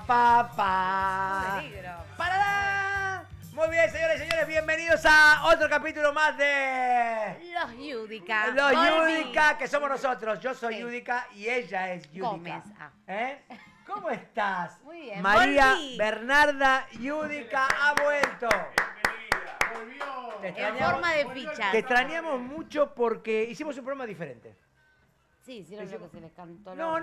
pa. Peligro. ¡Parará! Muy bien, señores y señores, bienvenidos a otro capítulo más de... Los Yudica. Los Volví. Yudica, que somos nosotros. Yo soy Sí. Yudica y ella es Yudica. Gómez. Ah. ¿Eh? ¿Cómo estás? Muy bien, María volví. Bernarda Yudica ha vuelto. Te En extrañamos- forma de fichas. Te extrañamos mucho porque hicimos un programa diferente. Sí, hicieron lo que se les cantó. No,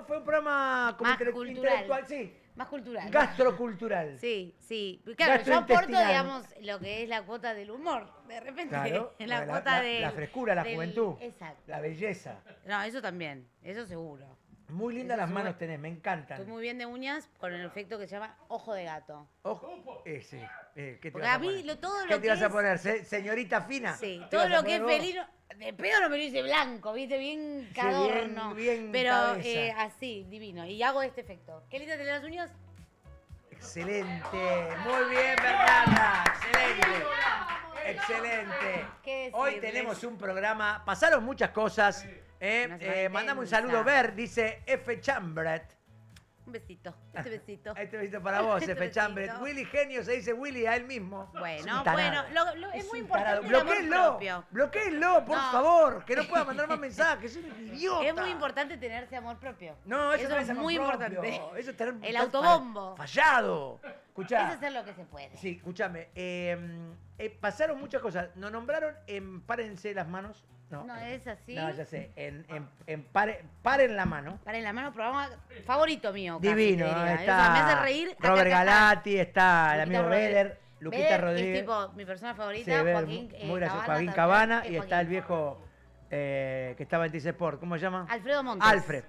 fue un programa como Más cultural. intelectual, sí. Más cultural. Gastrocultural. Sí, sí. Claro, yo aporto, Gastrointestinal. digamos, lo que es la cuota del humor. De repente, Claro, la cuota de... la frescura, la juventud, Exacto. la belleza. No, eso también. Eso seguro. Muy lindas Eso las es manos muy- tenés, me encantan. Estoy muy bien de uñas con el efecto que se llama ojo de gato. Ojo, sí. ¿Qué te Porque vas a mí poner? todo ¿Qué lo te que ibas a es- poner? Señorita fina. Sí, ¿Te todo ibas a lo que es poner vos? felino, de pedo no me lo hice blanco, viste, bien Sí, cadorno. bien pero cabeza. así, divino. Y hago este efecto. ¿Qué linda tenés las uñas? Excelente. Muy bien, Bernarda. Excelente. Excelente. ¿Qué Hoy decirles? tenemos un programa. Pasaron muchas cosas. Una semana Mandamos un intensa. saludo. Ver, dice F. Chambret. Un besito, este besito. Este besito para vos, Este F. besito. Willy Genio se dice Willy a él mismo. Bueno, Es un tarado. es muy un importante tarado. el amor Bloquéenlo, propio. bloquéenlo, por No. favor, que no pueda mandar más mensajes, es un idiota. Es muy importante tenerse amor propio. No, eso no es amor muy propio. importante. Eso es tener El estar autobombo. Fallado. Escuchá. Es hacer lo que se puede. Sí, escúchame. Pasaron muchas cosas. Nos nombraron en Párense las manos. No, No, es así. No, ya sé. Paren la mano. Para en la mano, programa favorito mío. casi, Divino. te diría. Está O sea, me hace reír. Robert Acá está. Galati, está el Luquita amigo Rodríguez. Beder, Luquita Beder Rodríguez. Es tipo mi persona favorita, Sí, Beder, Joaquín muy gracioso. Joaquín también, Cabana y Joaquín. está el viejo que estaba en T-Sport. ¿Cómo se llama? Alfredo Montes.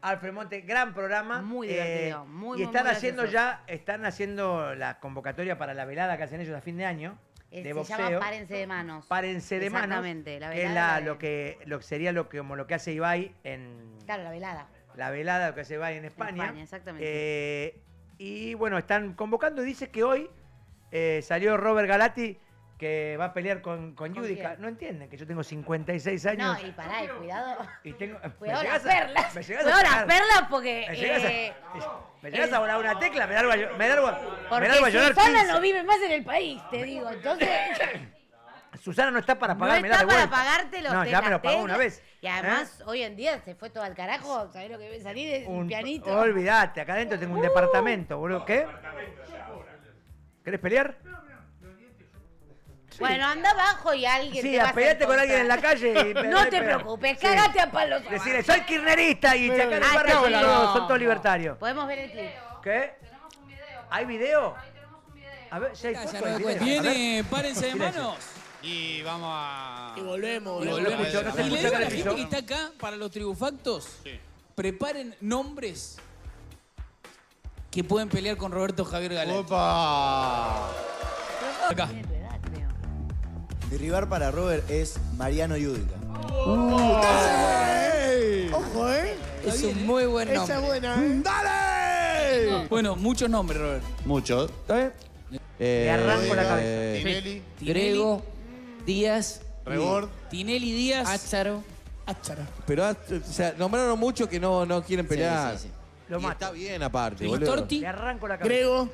Alfred Montes, gran programa. Muy divertido, muy, y muy, están muy haciendo gracioso. están haciendo la convocatoria para la velada que hacen ellos a fin de año. De Se boxeo. llama Párense de manos. Párense de manos. Exactamente, la que es velada lo que sería como lo que hace Ibai en Claro, la velada. la velada, lo que hace Ibai en España. España, exactamente. Y bueno, están convocando. Dice que hoy salió Robert Galati que va a pelear con Yudica. quién? No entienden que yo tengo 56 años. No, y pará, y cuidado. y tengo, Cuidado me las llegás a- perlas. me llegás a Cuidado las sacar- perlas porque. me llegás me llegás a volar una tecla, me largo a Porque llorar Susana 15. no vive más en el país, te digo. Entonces. Susana no está para No pagarme está de para vuelta. pagarte los No, ya me lo pagó una vez. Y además, hoy en día se fue todo al carajo. ¿Sabés lo que debe salir? Es un pianito. Olvídate, acá adentro tengo un departamento, boludo. ¿Qué? ¿Querés pelear? Bueno, anda abajo y alguien Sí, te va a hacer peleate con alguien en la contra. calle y No te preocupes, cagate a palos. Decirle, soy kirchnerista y acá en el Ah, barrio está son bien. todos libertarios. Podemos ver el clip. ¿Qué? Tenemos un video. ¿Hay video? Ahí tenemos un video. A ver, si hay Ya fotos. me hay doy video. cuenta. A ver. Viene, párense de Silencio. manos. Y vamos a... Y volvemos. No se volvemos. escuchó, no se Y le escuchó digo a acá la en el gente que piso. está acá para los tribufactos, Sí. preparen nombres que pueden pelear con Roberto Javier Galati. ¡Opa! Acá. Tiene tu edad, creo. Mi rival para Robert es Mariano Yudica. Ojo, ¿eh? Es un Muy buen nombre. Esa es buena, ¿eh? ¡Dale! Bueno, muchos nombres, Robert. Mucho. ¿Está bien? Le arranco la cabeza. Tinelli, Grego, Díaz, Rebord. Tinelli Díaz. Ácharo. Áchara. Pero, o sea, nombraron mucho que no quieren pelear. Sí, sí, sí. Lo Y mato. está bien aparte, ¿Y boludo. Torti? Le arranco la cabeza. Grego.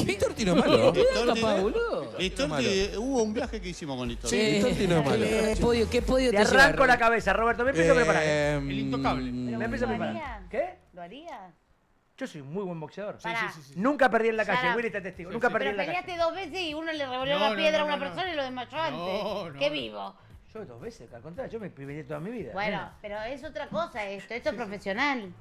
Listorti no es malo. ¿Qué edad Torti, capaz, ¿eh? boludo? Listorti, hubo un viaje que hicimos con Listorti. Listorti no es malo. ¿Qué podio Le te lleva, arranco la Robert? cabeza, Roberto. Me empiezo a preparar. El intocable. Me empiezo a ¿Lo preparar. haría? ¿Qué? ¿Lo haría? Yo soy un muy buen boxeador. Pará. Nunca perdí en la calle. Sara. Willy está testigo. Nunca perdí Pero en la peleaste calle. 2 veces y uno le revolvió No, la piedra no, a una no, no. persona y lo desmayó antes. No, ¡Qué vivo! Yo 2 veces, al contrario. Yo me peleé toda mi vida. Bueno, nena. pero es otra cosa esto. Esto es profesional.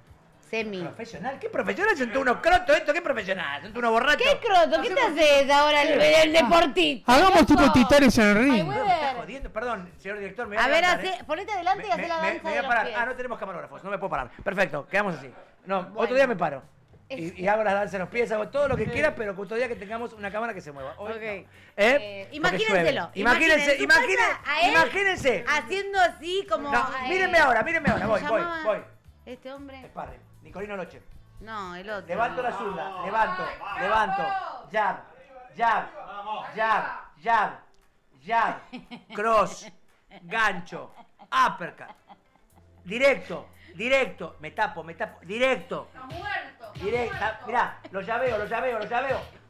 Semi. ¿Profesional? ¿Qué profesional? Son todos unos crotos esto. ¿Qué profesional? Son todos unos borrachos. ¿Qué croto? ¿Qué te haces ahora el deportista? Hagamos tipo loco? titanes en el Ay, ring. No, me estás Weber. jodiendo. Perdón, señor director. Me voy A ver, levantar, ¿eh? ponete adelante y hacé la danza me voy de a los parar. pies. Ah, no tenemos camarógrafos. No me puedo parar. Perfecto, quedamos así. No, Bueno. otro día me paro. Es- Y hago las danzas en los pies, hago todo lo que quiera, pero otro día que tengamos una cámara que se mueva. Hoy Ok. no. Porque Imagínenselo. llueve. Imagínense, En su casa, a él imagínense. Haciendo así como. No, mírenme ahora. ¿cómo Voy, se voy, llamaba voy. Este hombre. Sparring. Nicolino Loche. No, el otro. Levanto la zurda, levanto. Jab, jab, jab, jab, cross, gancho, uppercut. Directo, me tapo, directo. Directa, mirá, lo llaveo.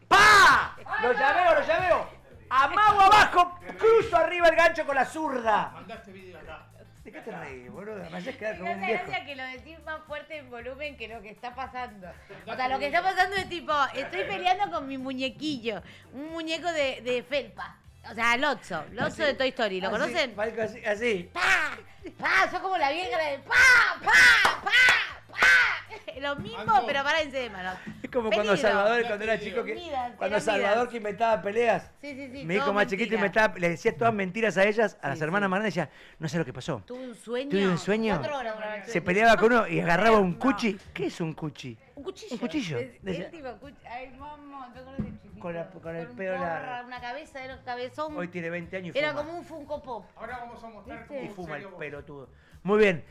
¡Pah! Lo llaveo. Amago abajo, cruzo arriba el gancho con la zurda. Mandaste video acá. ¿De qué te reís, boludo? Me haces quedar Me como un hace viejo. gracia que lo decís más fuerte en volumen que lo que está pasando. O sea, lo que está pasando es tipo, estoy peleando con mi muñequillo. Un muñeco de felpa. O sea, Lotso de Toy Story. ¿Lo conocen? Así. ¡Pa! ¡Pa! Sos como la vieja de ¡pa! ¡Pa! ¡Pa! ¡Pa! Lo mismo, Manco. pero párense de manos. Es como cuando Peligro. Salvador, cuando era chico, Midas, cuando eran Salvador midas. que inventaba peleas. Sí. Mi hijo todo más chiquito mentira. le decía todas mentiras a ellas, a las Sí, hermanas sí. más grandes, decía, no sé lo que pasó. Tuve un sueño. Tuve un sueño. 4 horas duraba el Se sueño. peleaba con uno y agarraba un No. cuchi. ¿Qué es un cuchi? Un cuchillo. Un cuchillo. Es tipo ay, mamá, ¿te acuerdas de chiquito? Con el un pelo largo. porra, una cabeza, era un cabezón. Hoy tiene 20 años y Era fuma. como un Funko Pop. Ahora vamos a mostrar ¿Viste? cómo Y fuma el salió vos. pelotudo. Muy bien.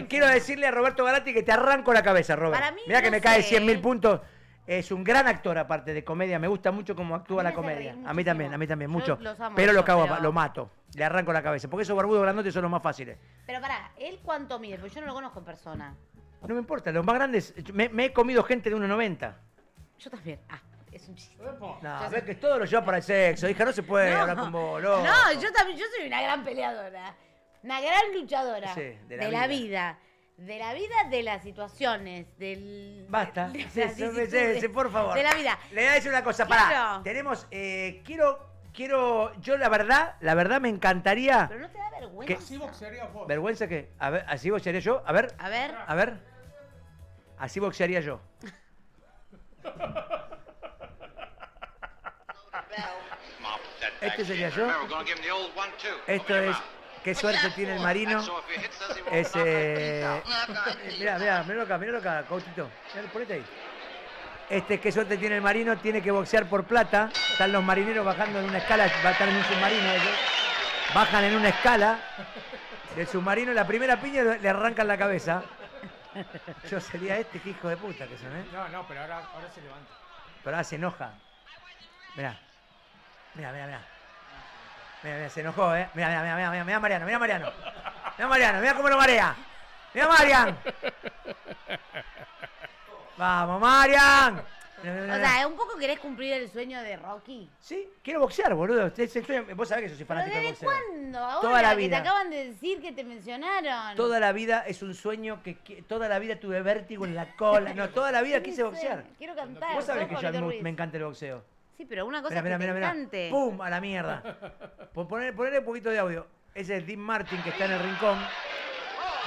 Quiero decirle a Roberto Galati que te arranco la cabeza, Robert. Para mí, Mirá que no me cae sé. 100.000 puntos. Es un gran actor, aparte de comedia. Me gusta mucho cómo actúa A mí la me hace comedia. reír A mí también, muchísimo. mucho. Yo los amo, Pero lo eso, cago, pero- lo mato. Le arranco la cabeza. Porque esos barbudos grandotes son los más fáciles. Pero pará, ¿él cuánto mide? Porque yo no lo conozco en persona. No me importa, los más grandes. Me he comido gente de 1,90. Yo también. Ah, es un chiste. Epa. No, ves que todo lo lleva para el sexo. Hija, no se puede hablar con vos, loco. No, yo también, yo soy una gran peleadora. Una gran luchadora. Sí, de la de vida. la vida. De la vida, de las situaciones, del... Basta. de Sí, las sí, vicisitudes, por favor. De la vida. Le voy a decir una cosa, Quiero- pará. Tenemos, quiero, yo la verdad me encantaría. Pero no te da vergüenza. Así boxearías vos. ¿Vergüenza qué? A ver, ¿así boxearía yo? A ver, A ver. a ver. Así boxearía yo. Este sería yo. Esto es, qué suerte tiene el marino. Es, míralo acá, Cautito. Ponete ahí. Este, qué suerte tiene el marino, tiene que boxear por plata. Están los marineros bajando en una escala, va a estar en un submarino ellos. Bajan en una escala del submarino, la primera piña le arrancan la cabeza. Yo sería este, qué hijo de puta que son, ¿eh? No, pero ahora se levanta. Pero ahora se enoja. Mirá, se enojó, ¿eh? Mirá, Mariano. Mirá cómo lo marea. Mirá, Marian. Vamos, Marian. O sea, ¿un poco querés cumplir el sueño de Rocky? Sí, quiero boxear, boludo. Es el sueño. Vos sabés que yo soy ¿Pero fanático del desde boxeo. cuándo? Ahora Toda la que vida. te acaban de decir que te mencionaron. Toda la vida es un sueño toda la vida tuve vértigo en la cola. No, toda la vida ¿Qué quise dice? boxear. Quiero cantar. Vos sabés sos que yo a Juanito mí Ruiz. me encanta el boxeo. Sí, pero una cosa es que te Mirá. encante. ¡Pum! A la mierda. Ponerle un poquito de audio. Ese es Dean Martin que está en el rincón.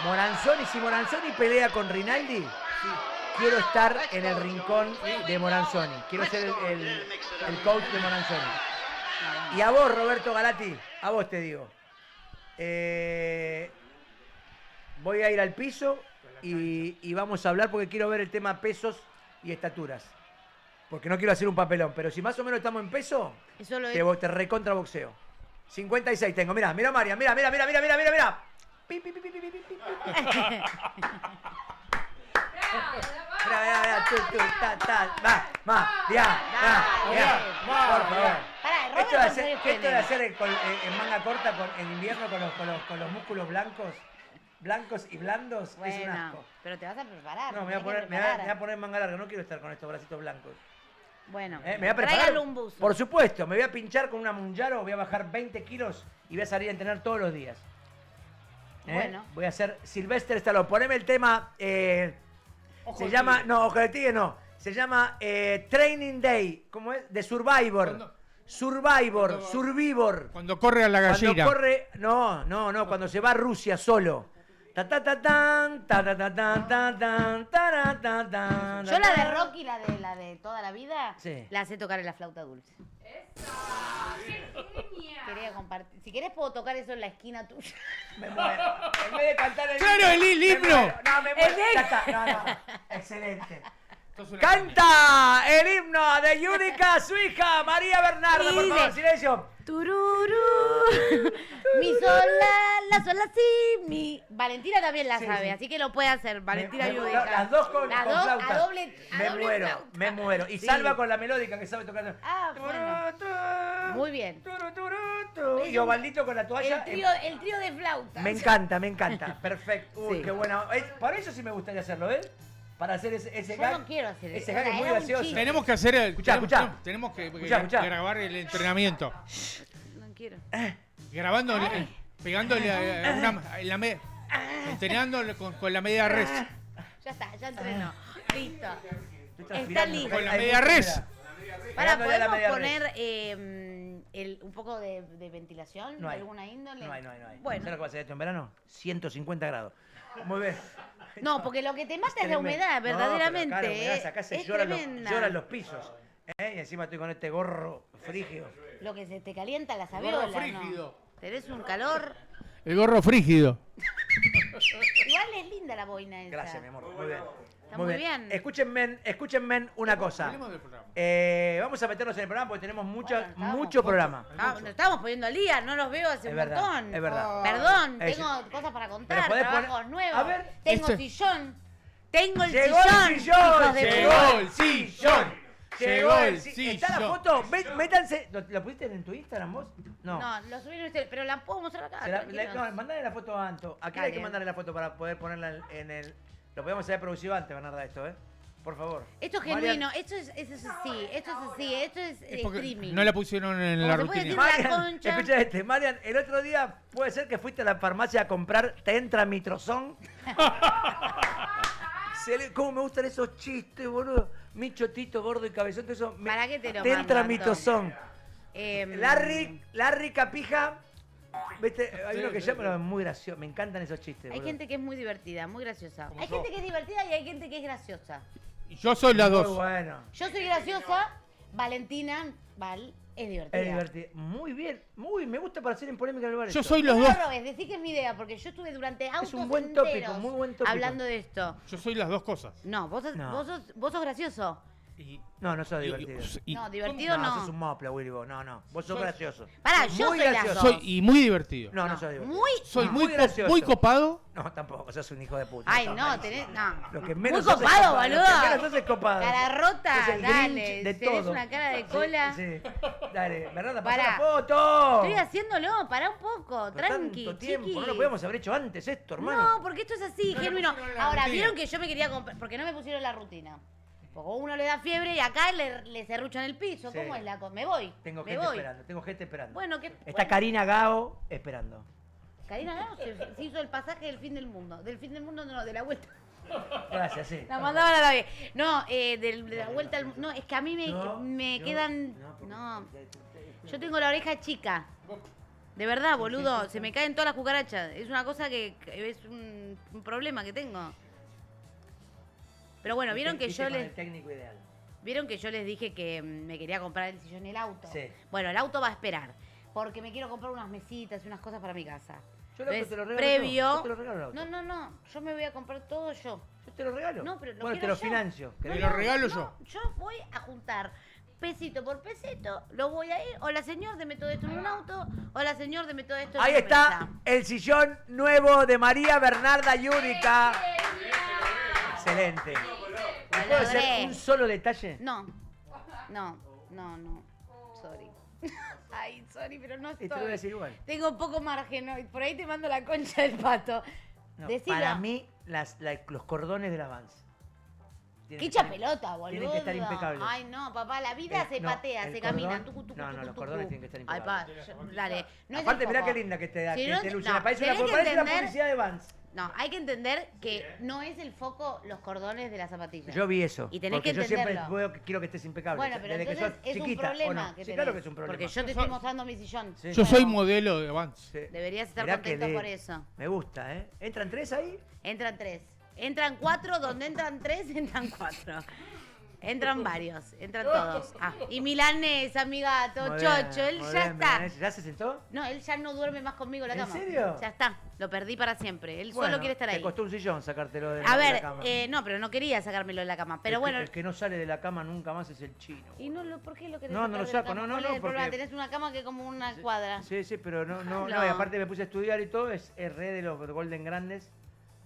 Moranzoni, si Moranzoni pelea con Rinaldi, quiero estar en el rincón de Moranzoni. Quiero ser el coach de Moranzoni. Y a vos, Roberto Galati, a vos te digo. Voy a ir al piso y vamos a hablar porque quiero ver el tema pesos y estaturas. Porque no quiero hacer un papelón, pero si más o menos estamos en peso, Eso lo te recontra boxeo. 56 tengo, mirá, María, mirá. Pi, pi, pi, pi, pi, pi, pi, pi. Mirá, por favor. Pará, Robert, Esto de ¿cuántos hacer, años esto de tiene? hacer en manga corta en invierno con los músculos blancos y blandos, es un Bueno, asco. pero te vas a preparar. No, me voy a poner manga larga, no quiero estar con estos bracitos blancos. Bueno, Me voy a preparar. tráigale un buzo. Por supuesto, me voy a pinchar con una Munjaro, voy a bajar 20 kilos y voy a salir a entrenar todos los días. Bueno. Voy a hacer Sylvester Stallone. Poneme el tema. Ojo Se al llama. tigre. No, Ojo de Tigre no. Se llama Training Day. ¿Cómo es? De Survivor. Cuando- Survivor. Cuando corre a la Cuando gallina. corre. No. Cuando se va a Rusia solo. Ta ta ta tan, ta ta ta tan, ta tan, ta ta tan. Yo la de Rocky, la de toda la vida, Sí. la sé tocar en la flauta dulce. Quería compartir. Si querés puedo tocar eso en la esquina tuya. Me muero. En vez de cantar el ¡Claro, el me himno! muero. No, me muero. Ya está. No. Excelente. Canta el himno de Yudica, su hija, María Bernarda. Por favor, silencio. Tururú. Mi sola, la sola sí, mi. Valentina también la Sí, sabe, sí. así que lo puede hacer. Valentina Me- Yudica. Las dos con flauta. A doble Me muero, flauta. me muero. Y Sí. Salva con la melódica que sabe tocar. Ah, bueno. Muy bien. Y Ovaldito con la toalla. El trío de flautas. Me encanta. Perfecto. Uy, Sí. qué buena. Por eso sí me gustaría hacerlo, ¿eh? para hacer ese Yo gag. no quiero hacer Ese eso. gag es muy Era un gracioso. chiste. Tenemos que hacer el. Escuchá, escuchá. Tenemos que Escuchá. grabar el entrenamiento. No quiero. Grabando, pegándole entrenándole con la media res. Ya está, ya entrenó. Listo. Está transpirando, listo. Con la Hay media mucha res. humedad. Para, Pegándole a la ¿podemos media poner un poco de ventilación No de hay. alguna índole? No hay. ¿Sabes Bueno, lo que va a hacer esto en verano? 150 grados. Muy bien. no, porque lo que te mata es la Tremendo. humedad, No, pero verdaderamente. acá la humedad, acá se es lloran tremenda. los pisos. Y encima estoy con este gorro frígido. Lo que se te calienta la gorro sabiola, frígido. ¿no? Tenés un calor. El gorro frígido. Igual es linda la boina esa. Gracias, mi amor. Muy bien. Está muy bien. Escúchenme una cosa. Hablemos del programa. Vamos a meternos en el programa porque tenemos Bueno, estábamos- mucho programa. Nos estamos poniendo al día, no los veo hace Es un verdad, montón. es verdad. Perdón, Es- tengo cosas para contar, Pero podés trabajos poner- nuevos. A ver, tengo esto- sillón. Tengo el ¡Llegó sillón, el sillón! hijos de Llegó puta. el sillón. Llegó el ¿Está la sillón. foto? Métanse. ¿La pusiste en tu Instagram vos? No. No, lo subí en usted, pero la puedo mostrar acá. tranquilos. No, mandale la foto a Anto. ¿A quién hay que Dale. mandarle la foto para poder ponerla en el. Lo podemos haber producido antes, Bernarda, esto, ¿eh? Por favor. Esto es Marian- genuino, esto es así, esto es Es porque streaming. no la pusieron en Como la se puede rutina. decir- Marian, La concha. escucha este. Marian, el otro día puede ser que fuiste a la farmacia a comprar Te entra mitrozón. ¿Cómo me gustan esos chistes, boludo? Mi chotito, gordo y cabezón, todo eso. ¿Para qué te lo Te entra mando, mitrozón. Em, Larry Capija. ¿Viste? Hay uno que llama, es muy gracioso. Me encantan esos chistes. Hay boludo. gente que es muy divertida, muy graciosa. Hay gente que es divertida y hay gente que es graciosa. Yo soy las Muy dos. bueno. Yo soy graciosa, Valentina Val es divertida. Es divertido. Muy bien. Me gusta para hacer en polémica en el bar. Yo esto. soy No los me dos. lo robes, decí que es mi idea, porque yo estuve durante autos un buen tópico, enteros muy buen tópico. hablando de esto. Yo soy las dos cosas. No, vos sos, No. Vos sos gracioso. Y- No, no soy y- divertido. y- No, divertido no. sos un mopla, Willy, vos. No. Vos sos gracioso. Pará, yo Muy soy las gracioso. dos. soy y muy divertido. No soy divertido. Muy. Soy muy muy, gracioso. muy copado. No, tampoco. Sos un hijo de puta. Ay, Sos no, malísimo. tenés. No. Lo que Muy menos sos es copado, Lo boludo. que menos sos es copado. Cara rota, Sos el dale. Grinch de Tenés todo. una cara de cola. Sí. Dale, Bernarda, Pará. pasá la foto. Estoy haciéndolo, pará un poco, Pero tranqui, tanto tiempo. chiqui. No lo podíamos haber hecho antes esto, hermano. No, porque esto es así, No le genuino. pusieron la Ahora, rutina. vieron que yo me quería comprar. Porque no me pusieron la rutina. Porque uno le da fiebre y acá le serruchan el piso. Sí. ¿Cómo es la cosa? Me voy. Tengo me gente voy. esperando. Tengo gente esperando. Bueno, ¿qué? Está bueno. Karina Gao esperando. Karina Gao se hizo el pasaje del fin del mundo. Del fin del mundo, no, de la vuelta. Gracias, sí. La mandaban a la vez. No, de la vuelta al. No, es que a mí me No, quedan. porque- No. Yo tengo la oreja chica. De verdad, boludo. Se me caen todas las cucarachas. Es una cosa que es un problema que tengo. Pero bueno, vieron que Viste yo con les. el técnico ideal. Vieron que yo les dije que me quería comprar el sillón y el auto. Sí. Bueno, el auto va a esperar. Porque me quiero comprar unas mesitas y unas cosas para mi casa. Yo el auto Entonces, te lo regalo previo. yo. Yo te lo regalo el auto. No. Yo me voy a comprar todo yo. Yo te lo regalo. No, pero lo bueno, te quiero lo yo. financio. Te ¿Querés? lo regalo no, yo. Yo voy a juntar pesito por pesito, lo voy a ir. Hola señor, deme todo esto en un auto. Hola señor, deme todo esto en Ahí una está mesa. el sillón nuevo de María Bernarda Yúrica. Excelente. ¿Me puedo hacer logré. un solo detalle? No. Sorry. Ay, sorry, pero no Y estoy. te lo voy a decir igual. Tengo poco margen, ¿no? Y por ahí te mando la concha del pato. No, Decilo. para mí, los cordones del avance. Qué tienen que estar- pelota, boludo. tienen que estar impecables. Ay, no, papá, la vida se no, patea, el se camina. cordón- Tucu, tucu, no, tucu, los tucu. cordones tienen que estar Ay, pa, dale. No es Aparte, el mirá foco. qué linda que te da, Si que no, te no, luce. Parece tenés que una entender- publicidad de Vans. No, hay que entender que no es el foco los cordones de las zapatillas. Yo vi eso. Y tenés porque que yo siempre entenderlo. veo que quiero que estés impecable. Bueno, pero desde entonces que sos es un chiquita, ¿o problema no? que Sí, tenés. claro que es un problema. Porque yo te estoy mostrando mi sillón. Sí. Yo soy modelo de Vans. Sí. Deberías estar Mirá qué contento lindo. por eso. Me gusta, ¿eh? ¿Entran 3 ahí? Entran 3. Entran 4, donde entran 3, entran 4. Entran varios, entran todos. Ah, y Milanés, amigato, Muy Chocho, bien, él muy ya bien, está. bien. ¿Ya se sentó? No, él ya no duerme más conmigo en la ¿En cama. serio? Ya está, lo perdí para siempre. Él Bueno, solo quiere estar ahí. Te costó un sillón sacártelo de, A de ver, la cama. no, pero no quería sacármelo de la cama. Pero El que- bueno. El que no sale de la cama nunca más es el chino. ¿Y no por qué lo querés No, no sacar lo de la saco, cama? no, no, ¿Cuál no, es el problema? porque- Tenés una cama que es como una cuadra. Sí, pero no, No. y aparte me puse a estudiar y todo, es re de los Golden Grandes,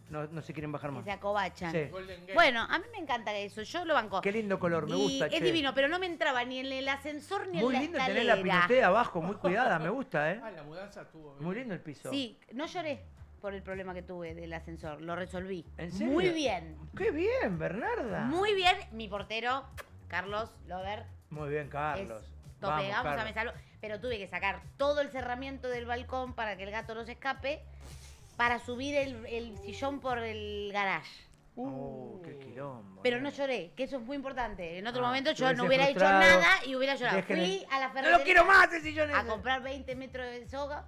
no se quieren bajar Que más. se acobachan. Sí. Bueno, a mí me encanta eso, yo lo banco. Qué lindo color, me Y gusta, es che. divino, pero no me entraba ni en el ascensor ni Muy en la lindo escalera. tener la pinotea abajo, muy cuidada, me gusta, ¿eh? Ah, la mudanza tuvo. Muy lindo el piso. Sí, no lloré. por el problema que tuve del ascensor. Lo resolví. ¿En serio? Muy bien. Qué bien, Bernarda. Muy bien. Mi portero, Carlos Lover, Muy bien, Carlos. es tope. Vamos a Carlos. me salvo. Pero tuve que sacar todo el cerramiento del balcón para que el gato no se escape, para subir el sillón por el garage. Qué quilombo. Pero no lloré, que eso es muy importante. En otro momento te yo no hubiese hubiera hecho frustrado. nada y hubiera llorado. Déjenle- Fui a la ¡No ferretería lo quiero más ese sillón a ese! comprar 20 metros de soga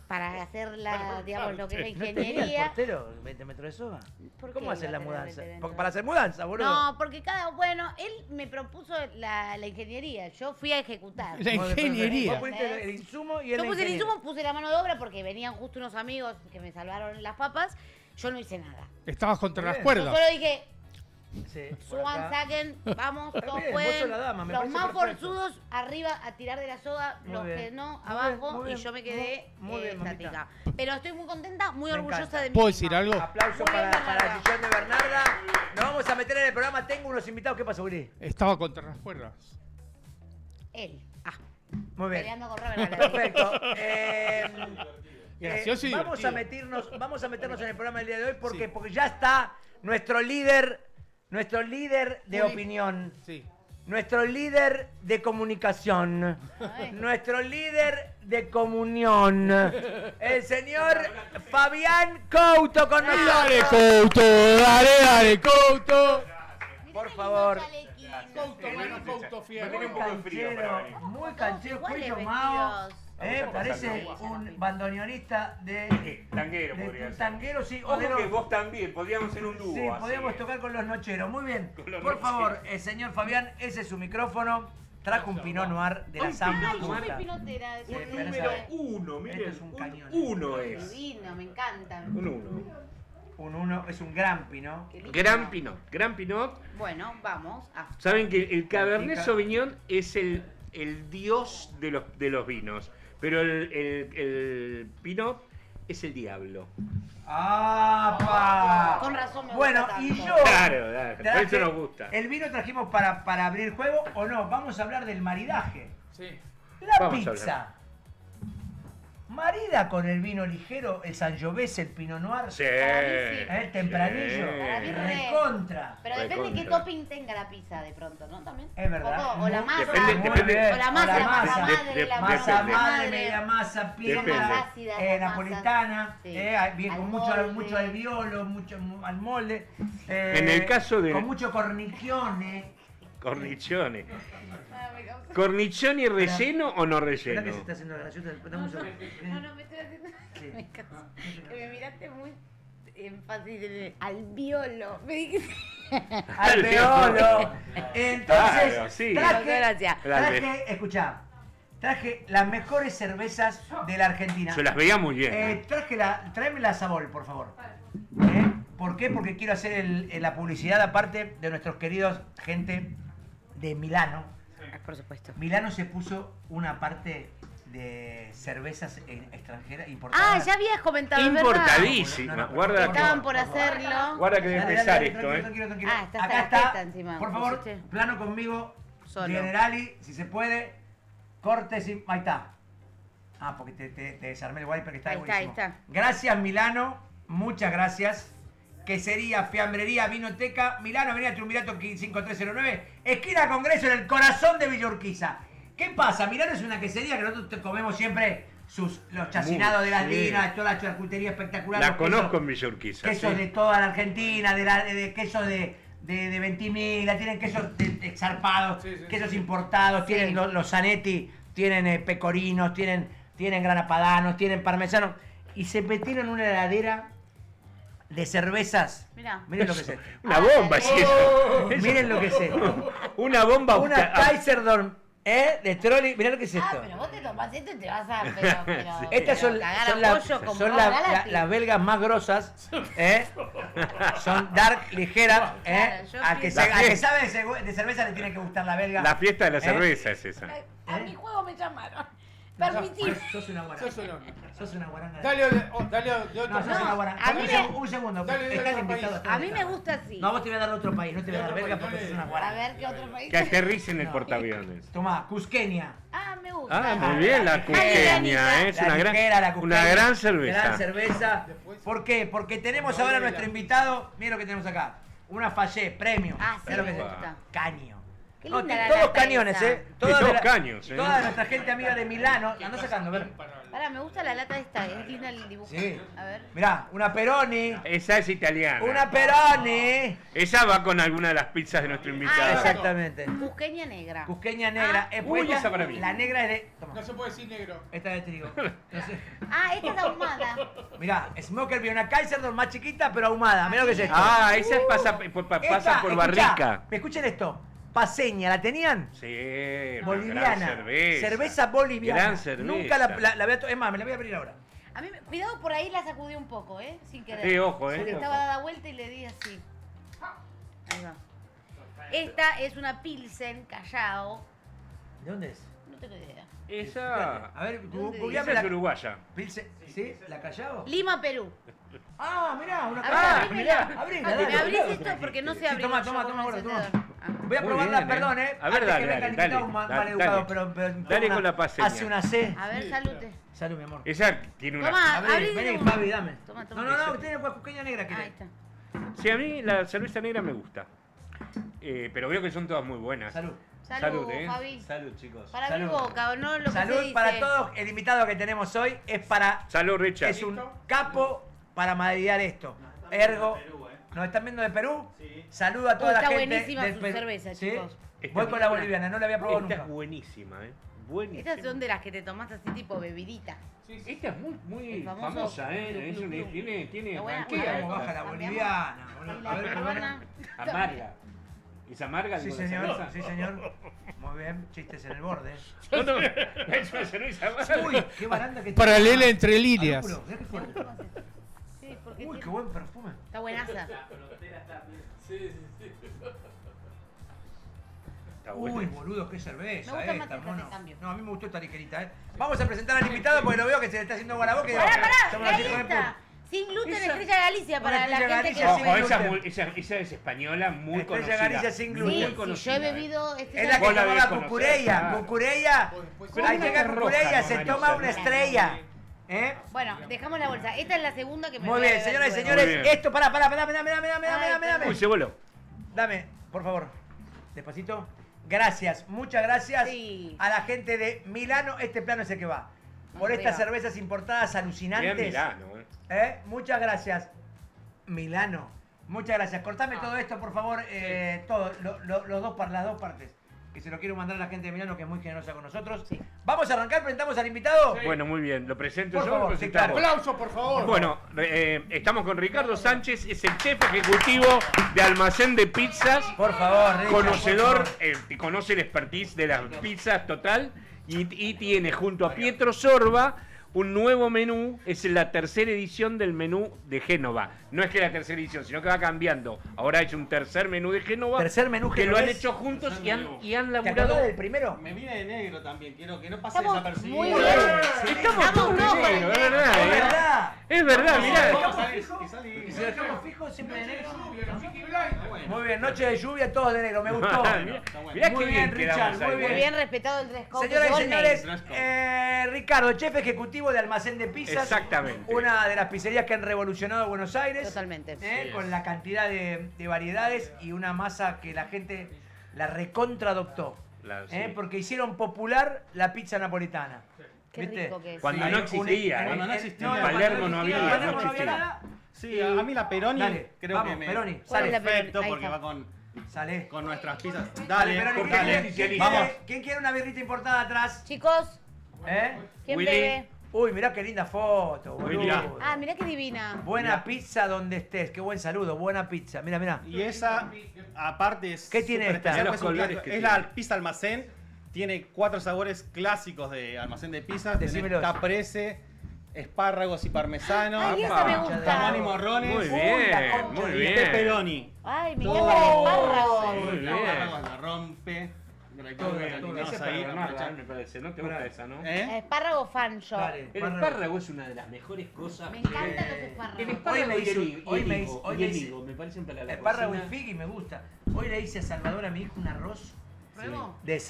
para hacer la, digamos, lo que es la ¿No tenía el ingeniería. portero 20 metros de soga? ¿Por ¿Cómo qué hacen iba la a tener mudanza? 20 Porque metros? para hacer mudanza, boludo. No, porque bueno, él me propuso la ingeniería, yo fui a ejecutar. La ingeniería. Vos pusiste el insumo y él Yo la puse el ingeniera. insumo, puse la mano de obra porque venían justo unos amigos que me salvaron las papas. Yo no hice nada. Estabas contra las Bien. Yo cuerdas. solo dije, Sí, por suban, acá. saquen, vamos, Está todos bien, vos sos pueden. la dama, me Los parece más perfecto. forzudos arriba a tirar de la soga, Muy los bien. que no Muy abajo, bien, muy y bien. yo me quedé Muy bien, mamita. estática. Pero estoy muy contenta, muy Me orgullosa encanta. de mí. ¿Puedo misma. decir algo? Aplauso Muy bien, para el Bernarda. sillón de Bernarda. Nos vamos a meter en el programa. Tengo unos invitados. ¿Qué pasó, Uri? Estaba contra las cuerdas. Él. Muy bien. Peleando con Robert. a la vez. Perfecto. Gracioso y vamos divertido. a meternos en el programa del día de hoy porque, Sí. porque ya está nuestro líder de Uri. opinión, Sí. nuestro líder de comunicación, Ay. nuestro líder de comunión, el señor Fabián Couto con Dale, nosotros. Couto, dale, Couto. Por Mirá qué favor. lindo chalequín. Couto, bueno, Couto, fiel. Muy canchero, muy canchero, Iguales cuello mao. vestidos. Parece un bandoneonista de Tanguero de podría un ser. tanguero, sí, o Ojo de que los- vos también, podríamos ser un dúo. Sí, así. podemos tocar con los nocheros. Muy bien. Con los Por nocheros. favor, señor Fabián, ese es su micrófono. Trajo un Pinot Noir de la Un San Pinot Ay, yo Noir. soy pinotera. Sí, de pero Número sabe. 1, miren. Esto es un cañón. 1 es. Divino, me encanta. Un 1. Un uno, es un gran Pinot. Qué lindo. Gran Pinot. Gran Pinot. Bueno, vamos. Saben que el Cabernet Pica. Sauvignon es el dios de los vinos. Pero el Pinot es el diablo. ¡Ah! Con razón me Bueno, gusta y tanto. yo. Claro, por traje- eso nos gusta. ¿El vino trajimos para abrir el juego o no? Vamos a hablar del maridaje. Sí. La Vamos a pizza. Marida con el vino ligero, el Sangiovese, el Pinot Noir. Sí. El tempranillo. Sí. Para mí re. Recontra. Pero depende de qué Recontra. topping tenga la pizza de pronto, ¿no? También. Es verdad. O la masa. Depende- Muy depende- bien. O la masa, la masa madre, la Masa Depende. madre, media masa, Depende. plena, Más ácidas las napolitana, masas. Sí. bien, con Al mucho, molde. mucho alveolo, mucho al molde. En el caso de- Con mucho cornichione. Cornichone. Ah, me causa- ¿Cornichone relleno o no ¿Verdad relleno? que se está haciendo gracioso? Dame un segundo. No, me estoy haciendo. Sí. Me causa- Que me miraste muy énfasis en el alveolo. Me dijiste. Alveolo. Entonces, Claro, sí. Muchas gracias. traje, escuchá, traje las mejores cervezas de la Argentina. Se las veía muy bien. Tráeme la Sabol, por favor. ¿Por qué? Porque quiero hacer la publicidad aparte de nuestros queridos gente de Milano. Por supuesto. Milano se puso una parte de cervezas extranjeras importadas. Ah, ya habías comentado, ¿verdad? Importadísima. No, no, Guarda, Estaban por hacerlo. guarda que debe Dale, empezar dale, esto, tranquilo, ¿eh? tranquilo, tranquilo. Ah, está Acá hasta la está. teta encima. Por favor, ¿Pusiste? plano conmigo. Solo. Generali, si se puede. Cortes y. Ahí está. Ah, porque te desarmé el wiper que está Ahí está, buenísimo. ahí está. Gracias, Milano. Muchas gracias. Quesería, fiambrería, vinoteca. Milano, Avenida Triunvirato 5309. Esquina Congreso, en el corazón de Villa Urquiza. ¿Qué pasa? Milano es una quesería que nosotros comemos siempre los chacinados de las sí. vinas, toda la charcutería espectacular. La los quesos- conozco en Villa Urquiza. Quesos sí. de toda la Argentina, de quesos de Ventimiglia, tienen quesos zarpados, Sí, sí, quesos sí. importados, tienen los Zanetti, tienen pecorinos, tienen granapadanos, tienen parmesanos. Y se metieron en una heladera de cervezas. Mirá. Miren lo que es esto. Una bomba, es eso. Miren lo que es esto. Una bomba. Una Kaiserdorf, de Trolli. Mirá lo que es Ah, esto. pero vos te tomás esto y te vas a. Pero, Estas son, cagar son a la- pollo como son Rob la- Galati. las belgas más grosas, son dark, ligeras, Claro, yo al que, pienso- al que sabe de cerveza le tiene que gustar la belga. La fiesta de la ¿Eh? cerveza es esa. A mi juego me llamaron. Permití. Sos una guaranga. Sos un hombre. Sos una guaranga. Dale, dale de otro. No, sos No, una guaranga. a mí me- Un segundo, Dale, dale, estás otro invitado. país. estás A mí me invitado. gusta así. No, vos te voy a dar otro país, no te voy a dar Otro belga país, porque dale. sos una A guaranga. ver qué otro país. Que aterrice en el No. portaaviones. Tomá, Cusqueña. Ah, me me gusta. Ah, muy bien, la cusqueña, es La una gran, liquera, la cusqueña. una gran cerveza. Gran cerveza. ¿Por qué? Porque tenemos ahora a nuestro invitado. Mira lo que tenemos acá. Una Fallé, premio. Ah, sí, Mirá lo me que es. gusta. Caño. Qué No, linda la todos lata cañones, esa. Todos caños, Toda nuestra gente amiga de Milano. Anda sacando, a ver. Pará, me gusta la lata esta, es linda el dibujo. Sí. A ver. Mirá, una Peroni. Esa es italiana. Una Peroni. Esa va con alguna de las pizzas de nuestro invitado. Ah, Exactamente. Cusqueña negra. Cusqueña negra. Ah. Es Uy, buena. esa para mí. La negra es de. Toma. No se puede decir negro. Esta es de trigo. No sé. Ah, esta es ahumada. Mirá, Smoker vio una Kaiser más chiquita pero ahumada. Mirá lo que es esto. Ah, esa es pasa por Esta, por escuchá, barrica. Escuchen esto. Paseña, ¿la tenían? Sí, una Boliviana. gran cerveza. Cerveza boliviana. Gran cerveza. Nunca la voy a es más, me la voy a abrir ahora. A mí, cuidado, por ahí la sacudí un poco, sin querer. Sí, ojo, Porque estaba dada vuelta y le di así. Ahí va. Esta es una Pilsen Callao. ¿De dónde es? No tengo idea. Esa, A ver, ¿Dónde googleame esa es la uruguaya. Pilsen. ¿Sí? ¿La Callao? Lima, Perú. Ah, mirá, una Ah, Callao. mirá. Abrila, Ah, ¿me dale. abrís esto? Porque no sé Sí, abrirlo toma, yo toma, con toma, un gordo, toma. encendedor. Ah. Voy a Muy probarla, bien, perdón, A ver, Antes que dale, venga el dale, invitado mal educado, dale. pero Dale una- con la paseña. Hace una C. A ver, salute. Salud, mi amor. Esa tiene una... Toma, Abrí, abrí vení, una. Fabi, dame. Toma, toma. No, tiene cusqueña negra que Ahí está. Sí, a mí la cerveza negra me gusta. Pero veo que son todas muy buenas. Salud. Salud, Salud, Fabi. Salud, chicos. Para Salud. mi boca, no lo que se Salud dice. para todos. El invitado que tenemos hoy es para. Salud, Richard. Es un capo para madridar esto. Ergo. ¿Nos están viendo de Perú? Sí. Saludo a toda Uy, la está gente. buenísima del su Perú. cerveza, ¿Sí? chicos. Voy con la boliviana, no la había probado Esta nunca. es buenísima, Buenísima. Estas son de las que te tomás así tipo bebidita. Esta es muy El famoso famosa, club, Es club, una- club. tiene Está buena. ranquea. ¿Cómo baja la boliviana? boludo? A ver, peruana. Amarga. ¿Es amarga? Sí, la señor. cerveza? Sí, señor. Muy bien. Chistes en el borde. No, no, es una cerveza amarga. Uy, qué baranda que Paralela entre líneas. Arúculo, mirá qué fuerte. Sí, porque Uy, tiene- qué buen perfume. está buenaza. Está Uy, buena. boludo, qué cerveza Me gusta más esta, esta, mono. te cambio. No, a mí me gustó esta ligerita, Vamos a presentar al invitado porque lo veo que se le está haciendo agua a la boca y Pará, somos pará, los hijos de esta. puta. Sin gluten, Esa- Estrella Galicia una para la Estrella gente Galicia sin que... Ojo, esa, gluten. esa es española, muy Estrella conocida. Galicia sin gluten. Sí, Muy sí, conocida, yo he bebido... Este Es la que Vos la tomaba debes conocer, Cucureya. claro. Cucureya. Pero Ahí una llega roja, Cucureya, no, se Marisa, toma ¿no? una estrella. ¿Eh? Bueno, dejamos la bolsa. Esta es la segunda que me Muy voy a bien, beber señoras y luego. Muy señores. bien. Esto, pará, dame. Uy, se voló. Dame, por favor. Despacito. Gracias, muchas gracias Sí. a la gente de Milano. Este plano es el que va. Por Arriba. estas cervezas importadas alucinantes. Bien Milano, Muchas gracias. Milano. Muchas gracias. Cortame todo esto, por favor. Todo, las dos partes. Que se lo quiero mandar a la gente de Milano, que es muy generosa con nosotros. Sí. Vamos a arrancar, presentamos al invitado. Bueno, muy bien. Lo presento Por yo. favor, lo sí, presentamos. claro. Aplauso, por favor. Bueno, estamos con Ricardo Sánchez, es el chef ejecutivo de Almacén de Pizzas, Por favor, Richard, conocedor, por favor. conoce el expertise de las pizzas total y tiene junto a Pietro Sorba un nuevo menú, es la tercera edición del menú de Génova. No es que la tercera edición, sino que va cambiando. Ahora ha hecho un tercer menú de Génova. Tercer menú que lo han genovés. hecho juntos y han ¿Te acordás laburado. del primero? Me vine de negro también, quiero que no pase Estamos desapercibido. muy bien. Estamos todos todos de negro, es con el verdad, Es verdad. Es verdad, mirá. Y si lo dejamos fijo, siempre de negro. Peaky Blinders. Muy bien, noche de lluvia, todos de negro, me gustó. Mirá Muy qué bien, bien Richard, quedamos muy ahí. bien. Muy bien respetado el dress code. Señoras y Llegó el señores, mail. Ricardo, chef ejecutivo de Almacén de Pizzas. Exactamente. Una de las pizzerías que han revolucionado Buenos Aires. Totalmente. Con la cantidad de variedades y una masa que la gente la recontra adoptó. Sí. Porque hicieron popular la pizza napolitana. Qué rico que es. Cuando Sí, no un- existía, cuando no existía. no, En cuando Palermo no había, en Palermo no no había existía. nada. Sí, a mí la Peroni Dale, creo vamos, que me Peroni, ¿Cuál sale. es la perfecto Ahí porque está. va Sale. con nuestras pizzas. Dale, Dale, Peroni, dale. Vamos. ¿Quién quiere una birrita importada atrás? Chicos, ¿quién Willy. bebe? Uy, mirá qué linda foto, Willy. boludo. Ah, mirá qué divina. Buena pizza donde estés, qué buen saludo, buena pizza. Mira, mira. Y esa, aparte, es ¿Qué tiene súper esta? especial, Mirá pues los es un colores clásico. que Es tiene. la pizza almacén. Tiene 4 sabores clásicos de almacén de pizzas. Tenés Decímelos. caprese, espárragos y parmesano. Ay, esa me gusta. Jamón y morrones. Muy la bien, concha muy de- bien. Pepperoni. Ay, me Todo. encanta el espárrago. Muy bien. Espárragos la rompe. Esa es Ahí, para Bernarda, aprovechar. me parece. ¿No te gusta esa, no? Espárrago fan yo. Dale, El espárrago es una de las mejores cosas. Me encantan los El espárragos. espárrago me y hizo- el hoy me higo, hizo- hoy y me el hizo- higo, me parecen para la Espárrago y cocina. figui me gusta. Hoy le hice a Salvador, a mi hijo, un arroz. ¿Pruebo? de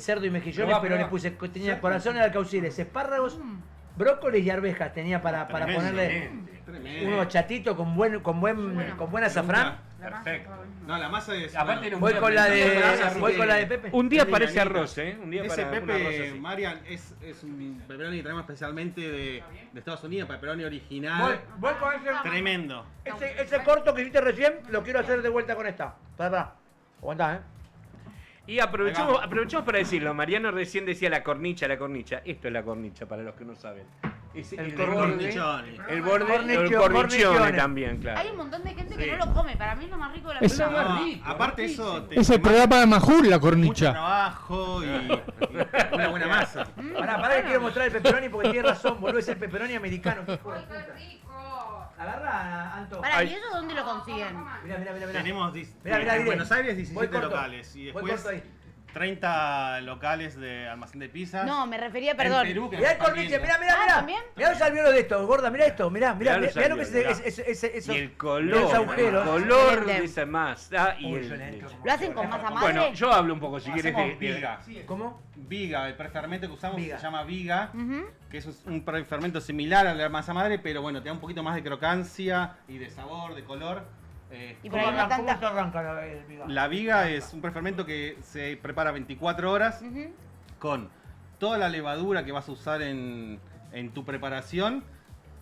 cerdo y mejillones, Probá, pero le probá. puse, tenía corazones de alcauciles, espárragos, brócolis y arvejas, tenía para Tremendo. ponerle Tremendo. unos chatitos con buen azafrán. Perfecto. No, la masa es. Aparte era un Voy día con la pensando- voy con la de Pepe. Un día Es parece livianita. arroz, ¿eh? Un día Ese para un Pepe, arroz así. Marian, es un pepperoni que traemos especialmente de Estados Unidos, pepperoni original. Voy con ese, Tremendo. ese corto que hiciste recién, lo quiero hacer de vuelta con esta. Pará. Aguantá, Y aprovechamos para decirlo. Mariano recién decía la cornicha. Esto es la cornicha, para los que no saben. Es El borde, cornichone. el borde, el Cornichone. cornichone también, claro. Hay un montón de gente Sí. que no lo come. Para mí es lo más rico de la Es vida. lo más No, rico, aparte riquísimo. eso Es el programa de Majul, la mucho cornicha. trabajo y una buena masa. Pará que quiero mostrar el pepperoni porque tiene razón, boludo, es el pepperoni americano. que hijo de puta. Agarrá, Anto. Pará, ¿y eso dónde lo consiguen? Mirá. Tenemos Mirá, en diré. Buenos Aires Voy 17 corto. locales y Voy después corto ahí. 30 locales de almacén de pizzas. No, me refería, En perdón. Perú, que Mirá el nos están corniche, viendo. mirá. ¿también? Mirá los alveolos de esto, gorda, mirá esto, mirá Mirá los lo que alveolos, es esos Y el los color, agujeros. de esa masa. Y Uy, yo el, le entro. ¿Lo hacen con masa madre? bueno, yo hablo un poco si quieres Hacemos de- viga. ¿Cómo? Viga, el prefermento que usamos Viga. se llama viga, Ujú. que es un prefermento similar a la masa madre, pero bueno, te da un poquito más de crocancia y de sabor, de color. Y por ahí no ¿Cómo tanta... se arranca el viga? La viga es un prefermento que se prepara 24 horas Ujú. con toda la levadura que vas a usar en tu preparación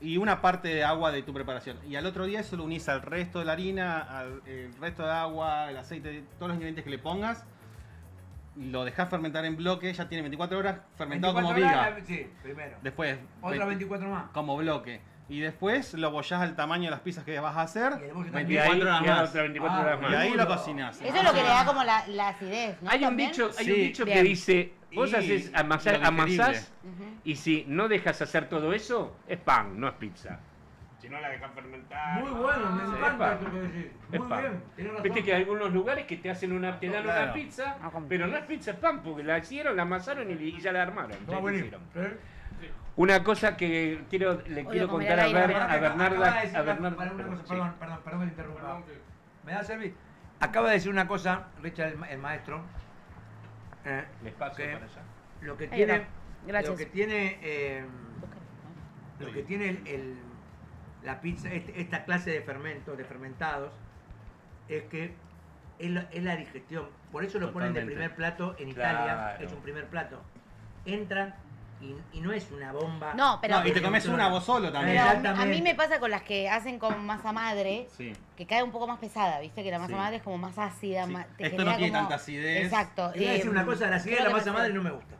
y una parte de agua de tu preparación. Y al otro día eso lo unís al resto de la harina, el resto de agua, el aceite, todos los ingredientes que le pongas. Lo dejás fermentar en bloque, ya tiene 24 horas fermentado 24 como horas, viga. Sí, primero. Después, Otra 24 más. como bloque. Y después lo bollás al tamaño de las pizzas que vas a hacer. Y el bollo Y 24 ahí horas queda más. otra 24 horas Y más. ahí lo cocinás. Eso es lo que le da como la acidez, ¿no? Hay un ¿También? dicho, Sí. que Bien. dice, vos Y haces lo digerible. amasás Ujú. y si no dejas hacer todo eso, es pan, no es pizza. Si no la dejas fermentar. Muy bueno, me Sí, encanta es pan. esto que decís. Es Muy pan. bien, tenés razón. Viste que hay algunos lugares que te hacen te dan una Claro. pizza, Ah, ¿cómo? pero no es pizza, es pan, porque la hicieron, la amasaron y ya la armaron. ya Va la buenísimo. hicieron. ¿Eh? Una cosa que le quiero comer contar al aire, a ¿verdad? Acaba de Bernarda. decir A una- Bernarda. para una cosa, sí. perdón que te interrumpa. ¿Me da servir? Acaba de decir una cosa, Richard, el maestro. Despacio que para allá. Lo que Ahí tiene. está. Gracias. Lo que tiene. Lo que tiene la pizza, esta clase de fermentos, de fermentados, es que es la digestión. Por eso lo ponen de Totalmente. primer plato en Claro. Italia, es un primer plato. Entran y no es una bomba. No, pero... No, y te comes una vos solo también. Pero Exactamente. a mí me pasa con las que hacen con masa madre, Sí. que cae un poco más pesada, ¿viste? Que la masa Sí. madre es como más ácida, Sí. más, te Esto no genera tiene como- tanta acidez. Exacto. Te voy a decir una cosa, la acidez de la creo que masa no madre sé. no me gusta.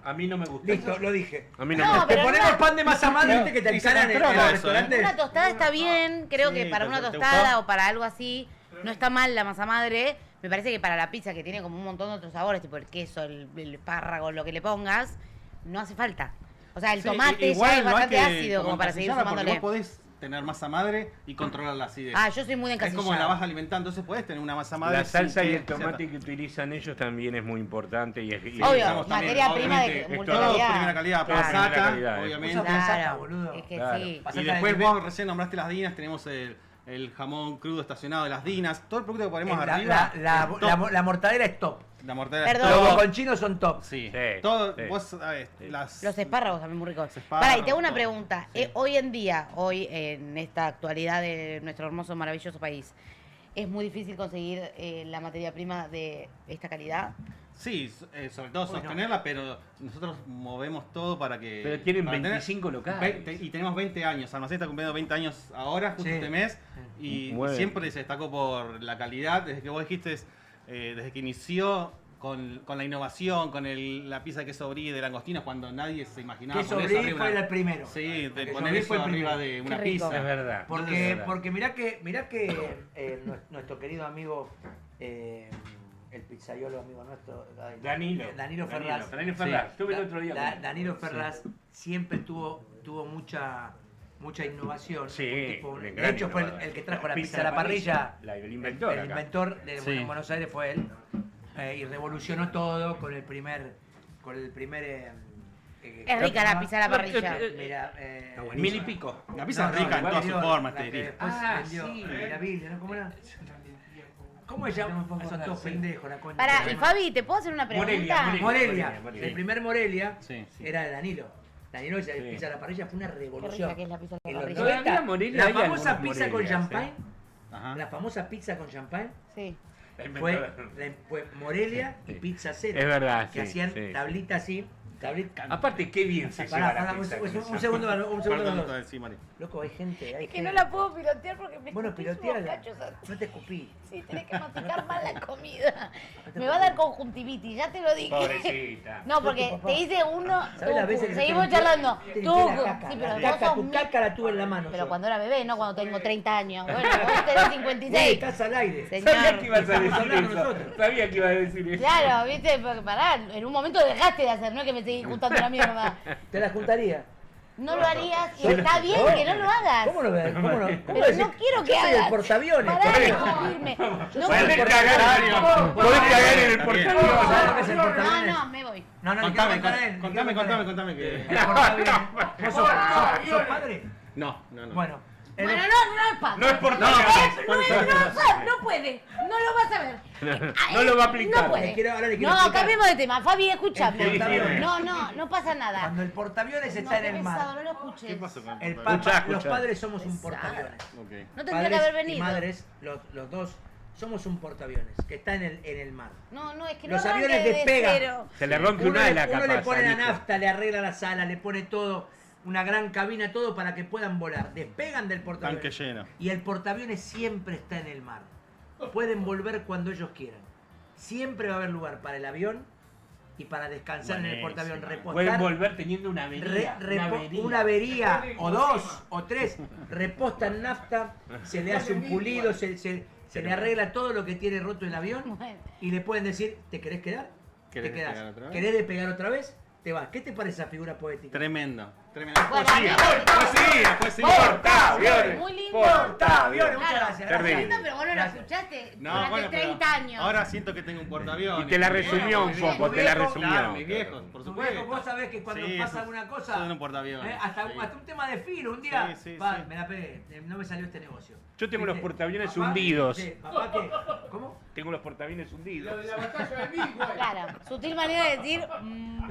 A mí no me gusta. Listo, lo dije. A mí no, No, me gusta. Te pero ponemos una- pan de masa madre, viste que te Y se encaran en controla los eso, restaurantes. Una tostada está bien, creo Sí, que para una ¿te tostada gustó? o para algo así no está mal la masa madre. Me parece que para la pizza, que tiene como un montón de otros sabores, tipo el queso, el espárrago, lo que le pongas, no hace falta. O sea, el Sí, tomate igual ya es no hay bastante que ácido como para seguir encasillarla, porque sumándole. vos podés tener masa madre y controlar la acidez. Ah, yo soy muy de es como la encasillado. vas alimentando, entonces podés tener una masa madre. La salsa sin y que el tomate sea- que utilizan ellos también es muy importante. Y Obvio, usamos también, materia prima de obviamente, multa todo Todo calidad. primera calidad, Claro. primera pasaca, calidad, obviamente. Usa pasaca, Claro, boludo. es que Claro. sí. Y Pasaca después de- vos recién nombraste las dinas, tenemos el jamón crudo estacionado de las dinas, todo el producto que ponemos La, arriba. la, es la, top. la mortadela es top. La mortadela Perdón. es Los top. boconchinos son top. Sí, Sí, todo, sí. vos sabés, Los espárragos también muy ricos. Los espárragos, Pará, y te hago una todo. pregunta. Sí. Hoy en día, hoy en esta actualidad de nuestro hermoso, maravilloso país, ¿es muy difícil conseguir la materia prima de esta calidad? Sí, sobre todo Bueno. sostenerla, pero nosotros movemos todo para que... Pero tienen para tener 25 locales. y tenemos 20 años. Almacén está cumpliendo 20 años ahora, justo Sí. este mes. Y Bueno. siempre se destacó por la calidad. Desde que vos dijiste, desde que inició con la innovación, con la pizza de queso brie de langostinos, cuando nadie se imaginaba Queso poner eso brie arriba fue una- el primero. Sí, de Queso poner brie eso fue el arriba primero. de una Qué rico. pizza. Es verdad. es Porque, verdad. porque mirá que nuestro querido amigo, el pizzaiolo amigo nuestro, ay, Danilo Ferraz. Danilo Ferraz. Estuve el otro día. con él. Danilo Ferraz siempre tuvo mucha mucha innovación. Sí, Un tipo, un de gran hecho fue innovador. el que trajo la pizza a la parrilla. El inventor. El acá. inventor de Sí. en Buenos Aires fue él. Y revolucionó todo con el primer Es rica la pizza a la parrilla. Mira, Mil y pico. La pizza no, es rica no, en todas sus vendió formas, la te que diría. después Ah, vendió sí. Miraville, ¿no? ¿Cómo era? ¿Cómo se llama? Son todos pendejos, la concha. Pará, y Fabi, ¿te puedo hacer una pregunta? Morelia. Morelia. El primer Morelia Sí. era de Danilo. Danilo se pizza a la parrilla, fue una Qué revolución. rica que es la pizza a la En los parrilla. 90, Todavía Morelia la hay famosa algunos pizza con Morelias, champagne, Ajá. la famosa pizza con champagne Sí. fue Morelia y Sí. Pizza Cero. Es verdad, Que sí, hacían sí. tablita así, tablita. Aparte, qué bien se lleva Pará, la pará, pizza. un segundo, un segundo. Perdón, los dos. sí, Mari. Loco, hay gente, hay Que gente. no la puedo pilotear porque me Bueno, escupís unos piloteala. cachos así. No te escupí. Sí, tenés que masticar mal la comida. Me va a dar conjuntivitis, ya te lo dije. Pobrecita. No, porque Papá. te hice uno, ¿Sabes las veces que seguimos te charlando. te limpié Tú, la caca? sí, pero La vos caca, sos tu caca la tuve en la mano. Pero yo. cuando era bebé, no cuando tengo 30 años. Bueno, vos tenés 56. Estás al aire. Sabía que ibas a Estamos decir hablando eso. nosotros. Sabía que ibas a decir eso. Claro, viste, porque pará, en un momento dejaste de hacer, no es que me seguís juntando la mierda. Te la juntaría. No lo harías y está bien que no lo hagas. ¿Cómo no ves? ¿Cómo no? ¿Cómo Pero decís? no quiero que Yo soy hagas. el portaaviones. Pará de Correcto. escupirme. No, Podés quiero- cagar, podés cagar en el ¿Sabes lo que es portaaviones. el no, portaaviones? no, me voy. No, no, Contame, le quiero contar a él, le contame, quiero contar a él. contame que. El portaaviones. ¿Vos sos padre? No, no, no. Bueno. el- Bueno, no es pasa. No es portaaviones. No puede, no lo vas a ver. No lo va a aplicar. No puede. Ahora le quiero No, explicar. cambiemos de tema. Fabi, escúchame. El portaaviones. No pasa nada. Cuando el portaaviones No, está en qué el pesado, mar, no lo escuches. ¿Qué pasó con el portaaviones? papa, Escuchá, los escuchá. padres somos un Pesado. portaaviones. Ok. No tendría que haber Padres y venido. madres, los dos, somos un portaaviones que está en el mar. No, es que Los no arranque aviones desde despegan. cero. Se le rompe Uno una de la uno le capaz. pone la Nico. nafta, le arregla la sala, le pone todo, una gran cabina, todo para que puedan volar. Despegan del Tanque portaaviones. lleno. Y el portaaviones siempre está en el mar. Pueden volver cuando ellos quieran. Siempre va a haber lugar para el avión y para descansar en el Buenísimo. portaaviones. Repostar, Pueden volver teniendo una avería. una avería o dos o tres. Repostan nafta, se le hace un pulido, se le arregla todo lo que tiene roto el avión Bueno. y le pueden decir, ¿te querés quedar? ¿Querés Te quedás. despegar otra vez? ¿Querés despegar otra vez? Te vas. ¿Qué te parece esa figura poética? Tremendo. Tremendo. Bueno, Poesía. amigo, Poesía. Portaaviones. Muy lindo. Portaaviones, muchas Claro, gracias. Terrible. lindo, pero vos no lo Gracias. escuchaste No, durante bueno, pero 30 años. ahora siento que tengo un portaaviones. Y te la resumió un Mis poco, viejos, te la claro, resumió. mis viejos, por Tu supuesto. viejo, vos sabés que cuando Sí, pasa eso- alguna cosa, son un portaaviones, hasta, sí. hasta un tema de filo, un día, Sí, sí, pa, sí. me la pegué, no me salió este negocio. Yo tengo los ¿Viste? portaaviones Papá, hundidos. sí, papá, ¿qué? ¿Cómo? Tengo los portaaviones hundidos. Lo de la batalla de Midway. Claro, sutil manera de decir.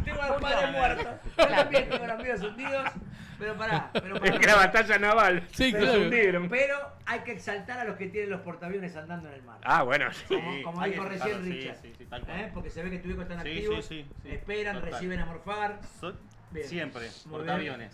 Tengo a los padres muertos. Yo también tengo los míos hundidos, pero pará. Es que la batalla naval. Sí, se claro. hundieron. Pero hay que exaltar a los que tienen los portaaviones andando en el mar. Ah, bueno, sí. Como hay dijo que recién exaltarlo, sí, Richard. sí, tal cual. Porque se ve que tu hijo están Sí, activos, sí, sí, sí. esperan, Total. reciben a morfar. Bien. Siempre. Muy Portaaviones.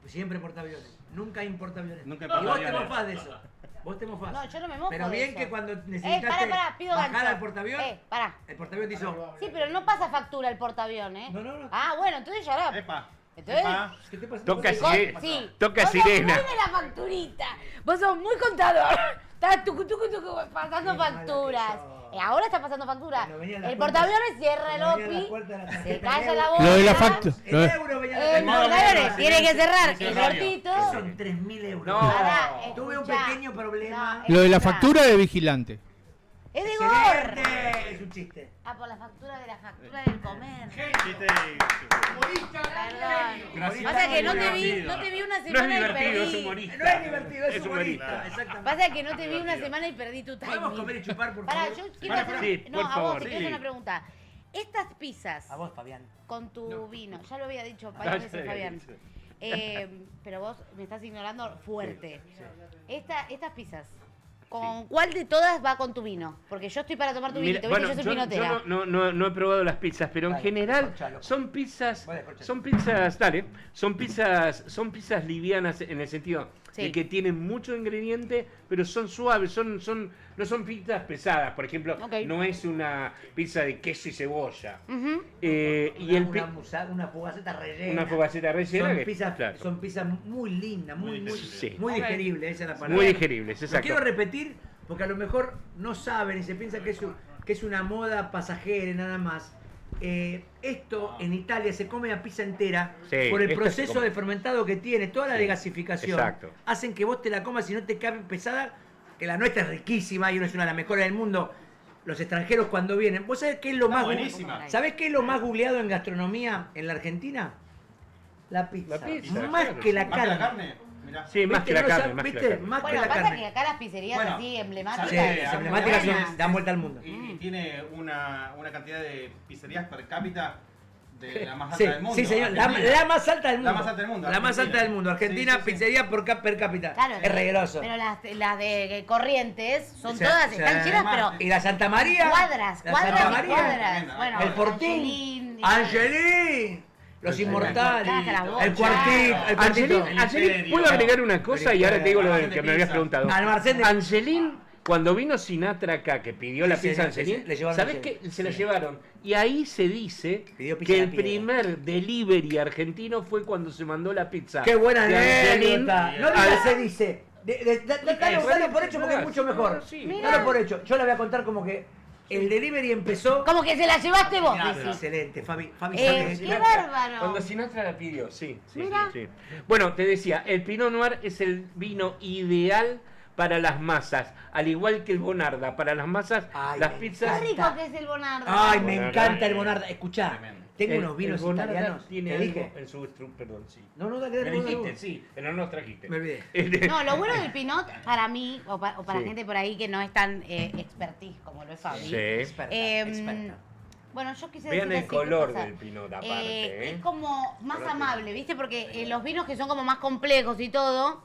Siempre portaaviones. Nunca hay portaaviones. Nunca hay Y vos te portaaviones. mofás de eso. Vos te mofás. No, yo no me mojo. Pero de bien eso. que cuando necesitaste pará, pido bajar gancho. al portaavión, Pará. el portaavión te hizo... Sí, pero no pasa factura el portaavión, ¿eh? No, no, no. Ah, bueno, entonces ya la. Epa. Entonces. Epa. ¿Qué te pasa? Toca ¿Vos te- sirena. Sí. Toca Vos sos sirena. muy de la facturita. Vos sos muy contador. Estás tucu, pasando Qué mala facturas. que sos. Ahora está pasando facturas. Cuando venían las El puertas- portaaviones cierra el cuando venían las OPI. puertas de la Se tarjeta calla de la euro. boca. Lo de la factura. El euro venía de El la portaaviones no, tiene que cerrar el funcionario. cortito. Son 3.000 euros. No. Pará, Tuve un escuchá. pequeño problema. No, Lo de la escuchá. factura de vigilante. Es de ¡Excelente! gorra. Es un chiste. Ah, por la factura del comer. Chiste. Perdón. Gracias. Pasa que no te Divertido. vi una No es semana y divertido, es perdí. humorista. No es divertido, es Es humorista. humorista. Exactamente. Pasa que no te vi una semana y perdí tu timing. ¿Podemos comer y chupar, por Pará, favor? yo quiero Pará, hacer pará. Sí, no, por a favor, vos te quiero sí. hacer una pregunta. Estas pizzas A vos, Fabián. con tu vino, ya lo había dicho No, varias ya veces, lo había Fabián. dicho. Pero vos me estás ignorando fuerte. Estas pizzas, ¿con cuál de todas va con tu vino? Porque yo estoy para tomar tu Mira, vinito, bueno, ¿viste? Yo soy yo pinotera. no he probado las pizzas, pero en Dale, general descorchalo. son pizzas, Voy a descorchar. son pizzas livianas en el sentido Sí. de que tienen mucho ingrediente, pero son suaves, no son pizzas pesadas, por ejemplo, Ok. no es una pizza de queso y cebolla. Ujú. Y el Una fogaceta rellena. una fogaceta rellena Son que- pizzas, claro. son pizzas muy lindas, muy Sí. digeribles, esa es la palabra. Muy digeribles, Lo exacto. quiero repetir porque a lo mejor no saben y se piensa que es una moda pasajera y nada más. Esto en Italia se come a pizza entera Sí, por el esto se proceso come. de fermentado que tiene, toda la Sí, degasificación. exacto. Hacen que vos te la comas y no te cabe pesada, que la nuestra es riquísima y es una de las mejores del mundo. Los extranjeros cuando vienen, ¿vos sabés qué es lo Está más buenísima. ¿Sabés qué es lo más googleado en gastronomía en la Argentina? La pizza. La pizza, Más claro. que la ¿Más que la carne. carne? mirá. Sí, más que la No carne, sabe- más que la ¿viste? carne. Más que Bueno, la pasa carne. que acá las pizzerías Bueno, así emblemáticas. Sí, son las emblemáticas buenas. son- dan vuelta al mundo. Y tiene una cantidad de pizzerías per cápita de la más alta Sí, del mundo. sí, señor. La Argentina. más alta del mundo. La más alta del mundo, La más Argentina. alta del mundo. Argentina, Sí, sí, sí. pizzería per cápita. Claro, es regroso. Pero las de Corrientes son Sí, todas, sí. están llenas, pero Y la Santa María. cuadras, la cuadras Santa y María. cuadras. Bueno, El Fortín. Angelín, Angelín. Los Inmortales. Cállate la boca. El cuartito. El cuartito. Angelín, ¿puedo agregar una cosa? Y ahora te digo lo que me habías preguntado. Al Marcel de- Angelín, cuando vino Sinatra acá, que pidió la Sí, pizza a sí, Angelín, le llevaron ¿sabés Angelín. qué? Se la llevaron. Y ahí se dice Pidió pizza que a el la piedra. primer delivery argentino fue cuando se mandó la pizza. Qué buena de Angelín anécdota. No al- digas se dice. Dalo por hecho porque es mucho mejor. Sí. Dalo por hecho. Yo la voy a contar como que el delivery empezó. como que se la llevaste vos, decís. Excelente, Fabi. Fabi Qué sabe. bárbaro. Cuando Sinatra la pidió, sí. Mirá. Sí. Bueno, te decía, el Pinot Noir es el vino ideal para las masas, al igual que el Bonarda. Para las masas, Ay, las me pizzas... Qué rico que es el Bonardo. Ay, me Bonarda. encanta el Bonarda. Escuchá, Tremendo. tengo El- unos vinos el Bonarda italianos. tiene ¿Te algo dije? en su perdón, sí. No, dale, Me dale. dijiste, dale. sí, pero no nos trajiste. Me olvidé. No, lo bueno del Pinot, para mí, o para Sí. gente por ahí que no es tan expertise como lo es Fabi. Sí. Experta, experta. Bueno, yo quise Vean decir el así, color o sea, del Pinot aparte, ¿eh? Es como más amable, ¿viste? Porque los vinos que son como más complejos y todo,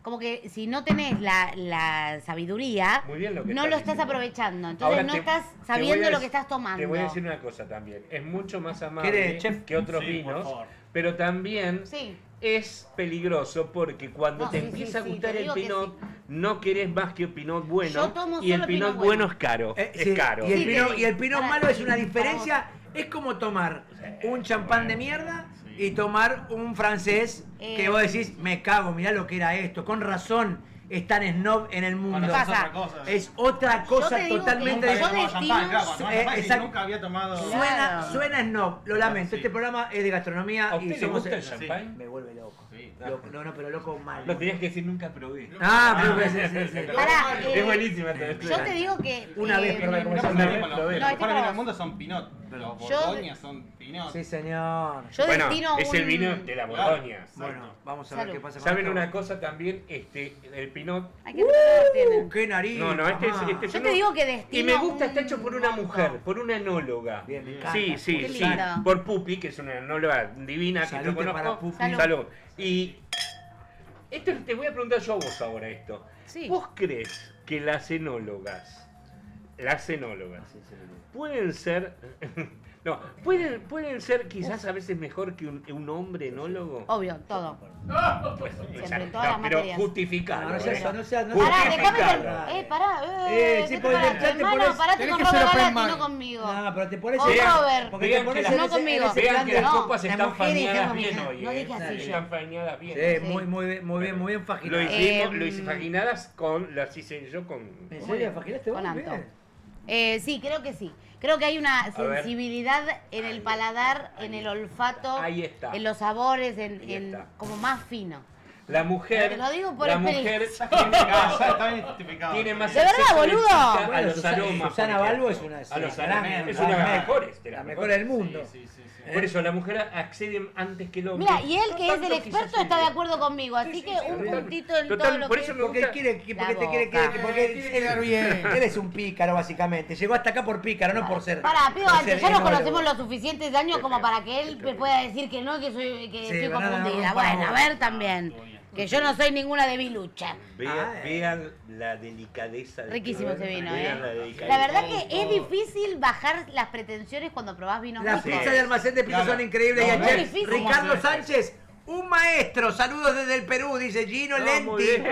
como que si no tenés la sabiduría, Muy bien lo que no estás lo estás diciendo. aprovechando. Entonces Ahora no te- estás te voy sabiendo a lo dec- que estás tomando. Te voy a decir una cosa también. Es mucho más amable ¿Quiere, chef? que otros Sí, por vinos, favor. pero también Sí. es peligroso porque cuando No, te sí, empieza a sí, gustar te el digo que Pinot, sí. no querés más que el Pinot Yo bueno. tomo Y el solo Pinot Pinot bueno bueno. es caro. Sí, Es caro. Y el Sí, Pinot, te y el digo. Pinot Para- malo es una para diferencia. Es como tomar un champán de mierda y tomar un francés que vos decís, me cago, mirá lo que era esto. Con razón es tan snob en el mundo. Cuando pasa? es otra cosa. Es otra cosa te digo totalmente que Nunca había yo diferente. tomado destino- champán, claro, cuando tomaba champán, exacto. nunca había tomado. Claro. Suena snob, lo lamento. Sí. Este programa es de gastronomía ¿A y usted le somos gusta el sí. champán? Me vuelve loco. Sí. No, pero loco mal. Lo tenías que decir nunca probé. Ah, pero sí. Pará, Es buenísima esta yo te digo que... Una vez, perdón, como Los Una mejores vez vinos probé. del No, este mundo probamos. son Pinot. Los Yo- Borgoñas son Pinot. Sí, señor. Yo Bueno, destino es el un- vino de la Claro. Borgoña. Bueno, vamos a ver Salud. qué pasa con ¿Saben esto. una cosa también? El Pinot... Hay que tener lo tienen. ¡Qué nariz! No, este es... mamá. Este Yo yo te no- digo que Y destino me gusta, está un hecho por una montón. mujer, por una enóloga. Bien, me encanta. Sí, sí, Qué sí. lindo. Por Pupi, que es una enóloga divina que Salud yo conozco. para Pupi. Salud. Salud. Y esto te voy a preguntar yo a vos ahora esto. Sí. ¿Vos crees que las enólogas pueden ser no, pueden ser quizás a veces mejor que un hombre enólogo? Obvio, todo. Pues, Siempre, exacto. en todas las pero materias. justificado. No seas- no seas- no Pará, seas- déjame Justificado. pará. Sí, ¿qué porque te ya parás? te Hermano, pones- parate tenés con que Robert ser open Galati, mind. no conmigo. No, pero te pones Con Robert. porque Vean te pones que en no ese- conmigo. en ese Vean plan que de- las No, copas las están mujeres fañadas son bien mujeres. hoy. No dije así yo. Están fañadas bien. Sí, Sí. muy bien Lo fajinado. hicimos, lo hice faginadas con, las hice yo con... ¿En serio fajinaste vos? Con Anto. Bien. Sí, creo que sí. Creo que hay una ver. sensibilidad en el paladar, en el olfato, Ahí está. en los sabores, Ahí en está. como más fino. La mujer, Te lo digo por la experiencia. mujer Está bien justificado. tiene más ¿De verdad, acceso boludo? eléctrica a Bueno, los Susana- aromas. Susana por Balbo ejemplo. es una- A los sí, aromas. gran- Es una de las gran- mejores. de La las mejor mejores. del mundo. Sí, sí, sí. Por eso la mujer accede antes que el hombre. Mira, y él No que es tanto el quizás experto está de el- acuerdo conmigo, así Sí, que sí, un total. puntito en Total, todo lo por que eso es. me Porque gusta- quiere, La porque te quiere, boca. porque quedar bien. él es un pícaro básicamente. Llegó hasta acá por pícaro, no por ser. Pará, pido por antes, ser ya nos enólogo. conocemos los suficientes años como para que él me pueda decir que no, que Sí, estoy pero no, confundida. no, Bueno, a no. ver también. Que yo no soy ninguna debilucha. Vean la delicadeza. de Riquísimo este ese vino, Vean la ¿eh? delicadeza. La verdad que es difícil bajar las pretensiones cuando probás vinos Las ricos. pizzas de almacén de pizza Claro. son increíbles. Y No, el no chef es difícil. Ricardo ¿Cómo hacer Sánchez, un maestro. Saludos desde el Perú, dice Gino No, Lenti. muy bien.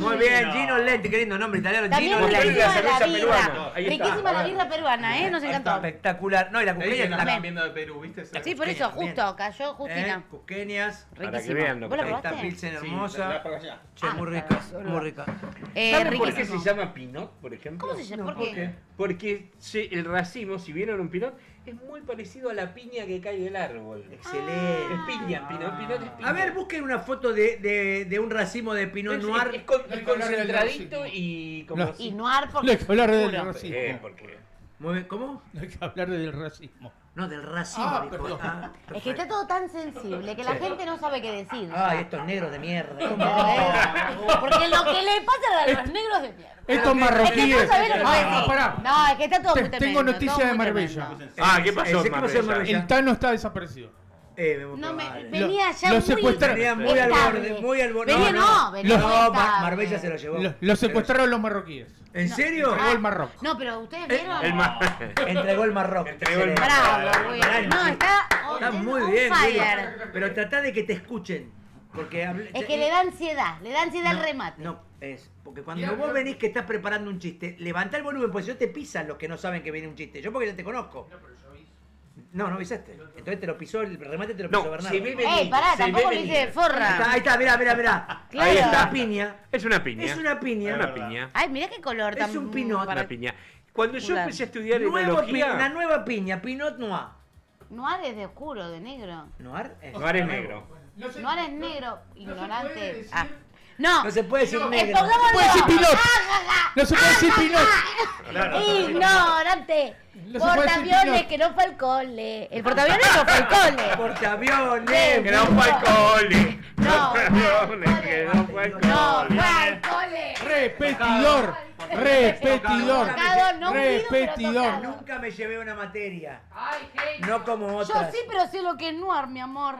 Muy bien, Gino Lenti, qué lindo nombre italiano. También Gino Lenti. riquísima La la cerveza birra. peruana. Ahí está. Riquísima la birra peruana, ¿eh? Nos encantó. Espectacular. No, y la Te dije cusqueña que nos la estaban viendo de Perú, ¿viste? Sí, por eso, justo, cayó Justina. Cusqueñas. Para que Riquísimo. vean lo ¿Vos la que Esta probaste? pilsen Sí, hermosa. la para allá. Che, Ah, muy rica, claro. muy rica. ¿Saben por qué se Riquísimo. llama Pinot, por ejemplo? ¿Cómo se llama? No, ¿Por qué? Porque el racimo, si vieron un Pinot, es muy parecido a la piña que cae del árbol. Excelente. Es piña, Pinot es piña. A ver, busquen una foto de un racimo de Pinot Es Noir. concentradito y como... Y noir No hay porque que hablar del oscuro. racismo. porque... Muy bien, ¿cómo? No hay que hablar del racismo. No, del racimo. Ah, dijo. perdón. Es que está todo tan sensible que la gente no sabe qué decir. Ay, estos negros de mierda. ¿Entendés? Porque lo que le pasa a los negros de mierda. Estos Es que marroquíes. no sabés lo que voy a decir. Pará. No, es que está todo muy tremendo. Tengo noticia todo de muy Marbella. tremendo. Ah, ¿qué pasó, ¿Qué pasó en Marbella? El Tano está desaparecido. No, Madre. venía ya lo muy secuestraron. Venía muy al estable. borde, muy al borde. Venía no, venía muy No, estable. Marbella se lo llevó. Lo secuestraron los marroquíes. ¿En serio? Entregó el Marroco. No, pero ustedes vieron. Entregó el Marroco. Entregó el Excelente. Bravo, güey. No, está muy on bien, Willy. fire. Pero tratá de que te escuchen. Porque Es que le da ansiedad el remate. No, es porque cuando vos venís que estás preparando un chiste, levantá el volumen, porque si no te pisan los que no saben que viene un chiste. Yo porque ya te conozco. No, no avisaste. Entonces te lo pisó, el remate te lo pisó No, Bernardo. se ve venir. Ey, pará, se tampoco ve le venir. hice de forra. Ahí está, mirá. Claro. Ahí Es está. una piña. Es una piña. Es una piña. Una piña. Ay, mirá qué color Es tan un pinot. Una piña. Cuando yo Jugar. empecé a estudiar Una enología, nueva piña, Pinot Noir. Noir es de oscuro, de negro. Noir es no eres negro. Noir es negro, ignorante. decir- Ah. No, No se puede decir negro. pongámoslo. No se puede decir Pinot. Ah, No se puede decir Pinot. Ignorante. No se puede decir Portaaviones Pinot. que no fue al cole. El portaaviones no fue al cole. Portaaviones. Que no fue al cole. No, Que no fue al no cole. fue al cole. Repetidor. Repetidor. Tocado, no pido, pero Repetidor. tocado. Nunca me llevé una materia. Ay, genio. No como Yo otras. sí, pero sé lo que es noir, mi amor.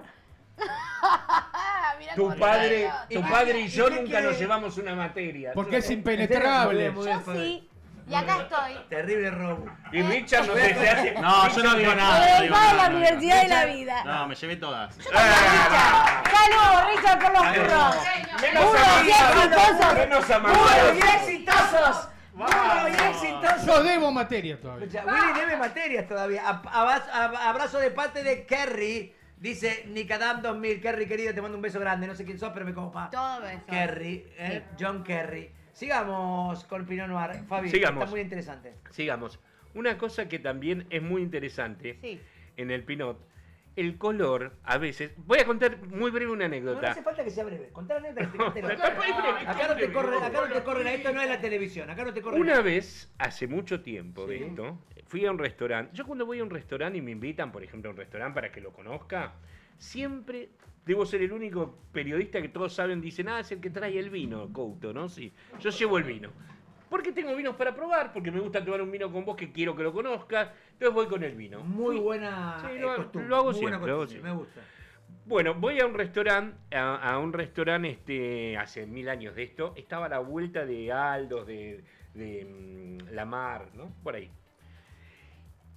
Mirá Tu cómo padre, le tu digo. padre y yo ¿Y qué nunca quiere? nos llevamos una materia. Porque es Muy impenetrable. bien, Yo sí, y acá estoy. Terrible robo. Y Richard no se hace. No, yo no digo nada. no digo Egresada de la nada, no digo Universidad de la Vida. nada. No, me llevé todas. Saludos, Richard, por los burros. Menos Burros y exitosos. Menos ¡Burros amados. y exitosos! ¡Burros y exitosos! Yo debo materia todavía. Escucha, Willy debe materias todavía. Abrazo de parte de Kerry. Dice Nicadam 2000. Kerry, querido, te mando un beso grande. No sé quién sos, pero me copa. Todo eso. Kerry, John Kerry. Sigamos con Pinot Noir. Fabi, Sigamos. está muy interesante. Sigamos. Una cosa que también es muy interesante Sí. en el Pinot, el color a veces. Voy a contar muy breve una No, no anécdota. hace falta que sea breve. Contá la anécdota. No, es breve, Acá no te corren, esto no es la televisión. Acá no te corren. Una vez, hace mucho tiempo de Sí. esto, fui a un restaurante. Yo cuando voy a un restaurante y me invitan, por ejemplo, a un restaurante para que lo conozca, siempre debo ser el único periodista que todos saben, dicen, es el que trae el vino, Couto, ¿no? Sí, yo llevo el vino. Porque tengo vinos para probar, porque me gusta tomar un vino con vos que quiero que lo conozcas, entonces voy con el vino. Muy Fui- buena Sí, costumbre. lo hago muy buena siempre, lo hago costumbre, me gusta. Bueno, voy a un restaurante, a un restaurante hace 1000 años de esto, estaba a la vuelta de Aldos, de La Mar, ¿no? Por ahí.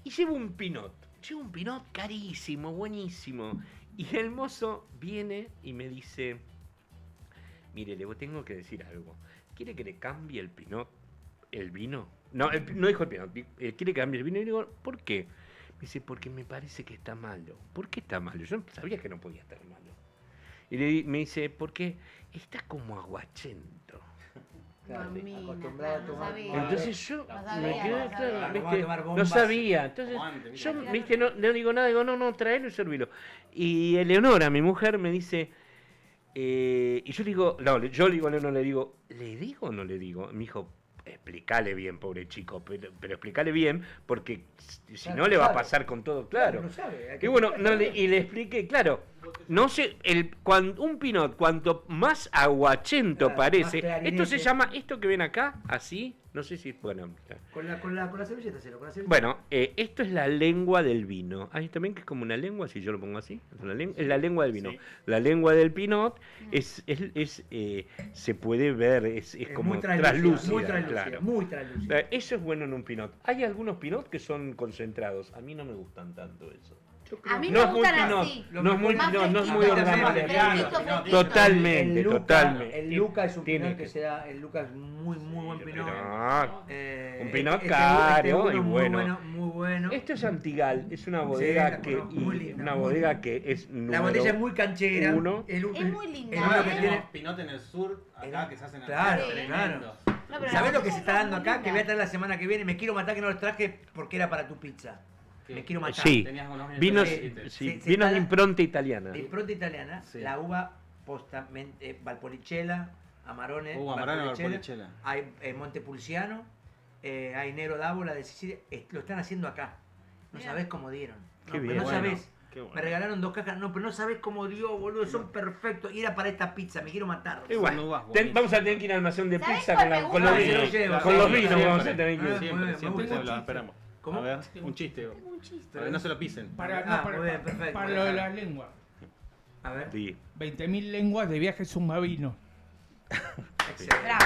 Y llevo un pinot carísimo, buenísimo. Y el mozo viene y me dice, mire, le tengo que decir algo. ¿Quiere que le cambie el pinot, el vino? No, no dijo el pinot, ¿quiere que cambie el vino? Y le digo, ¿por qué? Me dice, porque me parece que está malo. ¿Por qué está malo? Yo sabía que no podía estar malo. Y me dice, porque está como aguachento. Claro, Mamina, acostumbrado a no tomar. sabía. Entonces yo No sabía, me quedé, no claro, sabía. ¿viste? Vamos a tomar No bombas. sabía. Entonces Aguante, yo, ¿viste? viste, no digo nada, digo, no, tráelo y servilo. Y Eleonora, mi mujer, me dice, y yo le digo, no, yo le digo, no le digo, ¿le digo o no le digo? Me dijo, explícale bien, pobre chico, pero explícale bien, porque si Claro, no le va a sabe. pasar con todo claro. No sabe, hay que Y bueno, explicarle. y le expliqué, claro, no sé, un pinot, cuanto más aguachento Claro, parece, más esto se clarinete. llama, esto que ven acá, así, no sé si, bueno, Con la servilleta, cero, con la servilleta. bueno, esto es la lengua del vino. Ahí también que es como una lengua, si yo lo pongo así, es la lengua del vino. Sí. La lengua del pinot se puede ver, es como muy translúcida, muy translúcida, claro. muy translúcida. Eso es bueno en un pinot. Hay algunos pinot que son concentrados. A mí no me gustan tanto eso. Yo creo A mí que- No me es muy gustan pinot, así. no es muy Más pinot, no es muy fresquito, orgánico. fresquito, fresquito. Totalmente, el Luca, totalmente. El Luca es un Tiene pinot que que se da, el Luca es muy buen pinot. No. Un pinot este caro uno y muy bueno. Muy bueno. Esto es Antigal, es una Sí, bodega la que conozco, muy linda, una muy bodega linda. que es La número botella es muy canchera. uno. Es muy linda, el uno que ¿eh? tiene- Pinot en el sur, acá que se hacen Claro, acá, claro. tremendos. No, pero la ¿Sabés lo que botella se está es dando muy acá? Que voy a linda. traer la semana que viene. Me quiero matar que no los traje porque era para tu pizza. Me quiero matar. Sí, Tenías unos vinos, Sí, sí, sí, sí, vinos está- de impronta italiana. De impronta italiana, Sí. la uva postamente Valpolicella, Amarone, Amarone, Valpolicella. hay Montepulciano, hay Nero d'Avola de Sicilia, lo están haciendo acá. No Mirá. sabés cómo dieron. Qué No, bien. pero no Bueno, sabés. qué bueno. Me regalaron 2 cajas, no, pero no sabés cómo dio, boludo, son perfectos. Y era para esta pizza, me quiero matar. Igual, Son uvas vamos buenísimas. a tener que ir al almacén de ¿Sabés pizza cuál con, me con los gusta? vinos. Sí, sí, Con los sí, vinos siempre. vamos a tener que ir. Muy Siempre, bien, siempre me se gusta. lo esperamos. ¿Cómo? A ver, un chiste. Un chiste. A ver, no se lo pisen. Muy bien, perfecto. para lo de las lenguas. A ver. Sí. 20.000 lenguas de viaje submarino. Excelente. Bravo.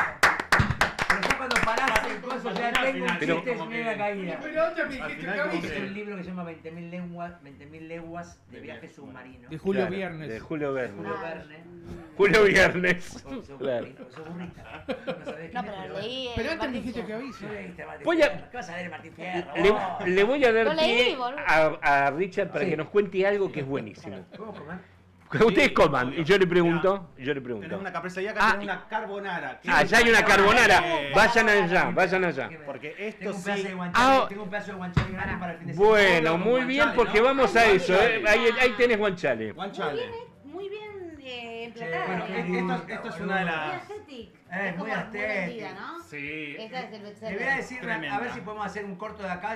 Pero yo cuando parás el coso ya tengo un Pero- chiste, es una caída. Pero otra me Al dijiste final que como avise. Es un libro que se llama 20.000 leguas de viaje submarino. De Julio Claro, Viernes. De Julio Verne. Julio Verne. Julio Viernes. Sos Claro. burrita. No sabés No, quién es, pero leí. Pero antes me Martín dijiste que Fierro. avise. No leíste Martín Voy a- Fierro. ¿Qué vas a leer Martín Fierro? Le voy a dar Lo leí, pie boludo. a Richard para Sí. que nos cuente algo que es buenísimo. ¿Puedo comer? Que ustedes coman. Y yo le pregunto. Tenemos una caprese y acá Ah, tenemos una carbonara. Ah, ya hay una carbonara. Vayan allá, vayan allá. Porque Tengo esto un pedazo sí. de guanciale, Ah, tengo un pedazo de guanciale grande para el fin de semana. Bueno, con muy bien, guanciale, porque ¿no? vamos a eso. Ahí tenés guanchale. Guanciale. Muy bien Bueno, emplatada. Esto es una de Muy las. aesthetic. Es muy como aesthetic. vendida, ¿no? Sí. Esta es el Le bestseller. voy a decir, a Tremenda. ver si podemos hacer un corto de acá.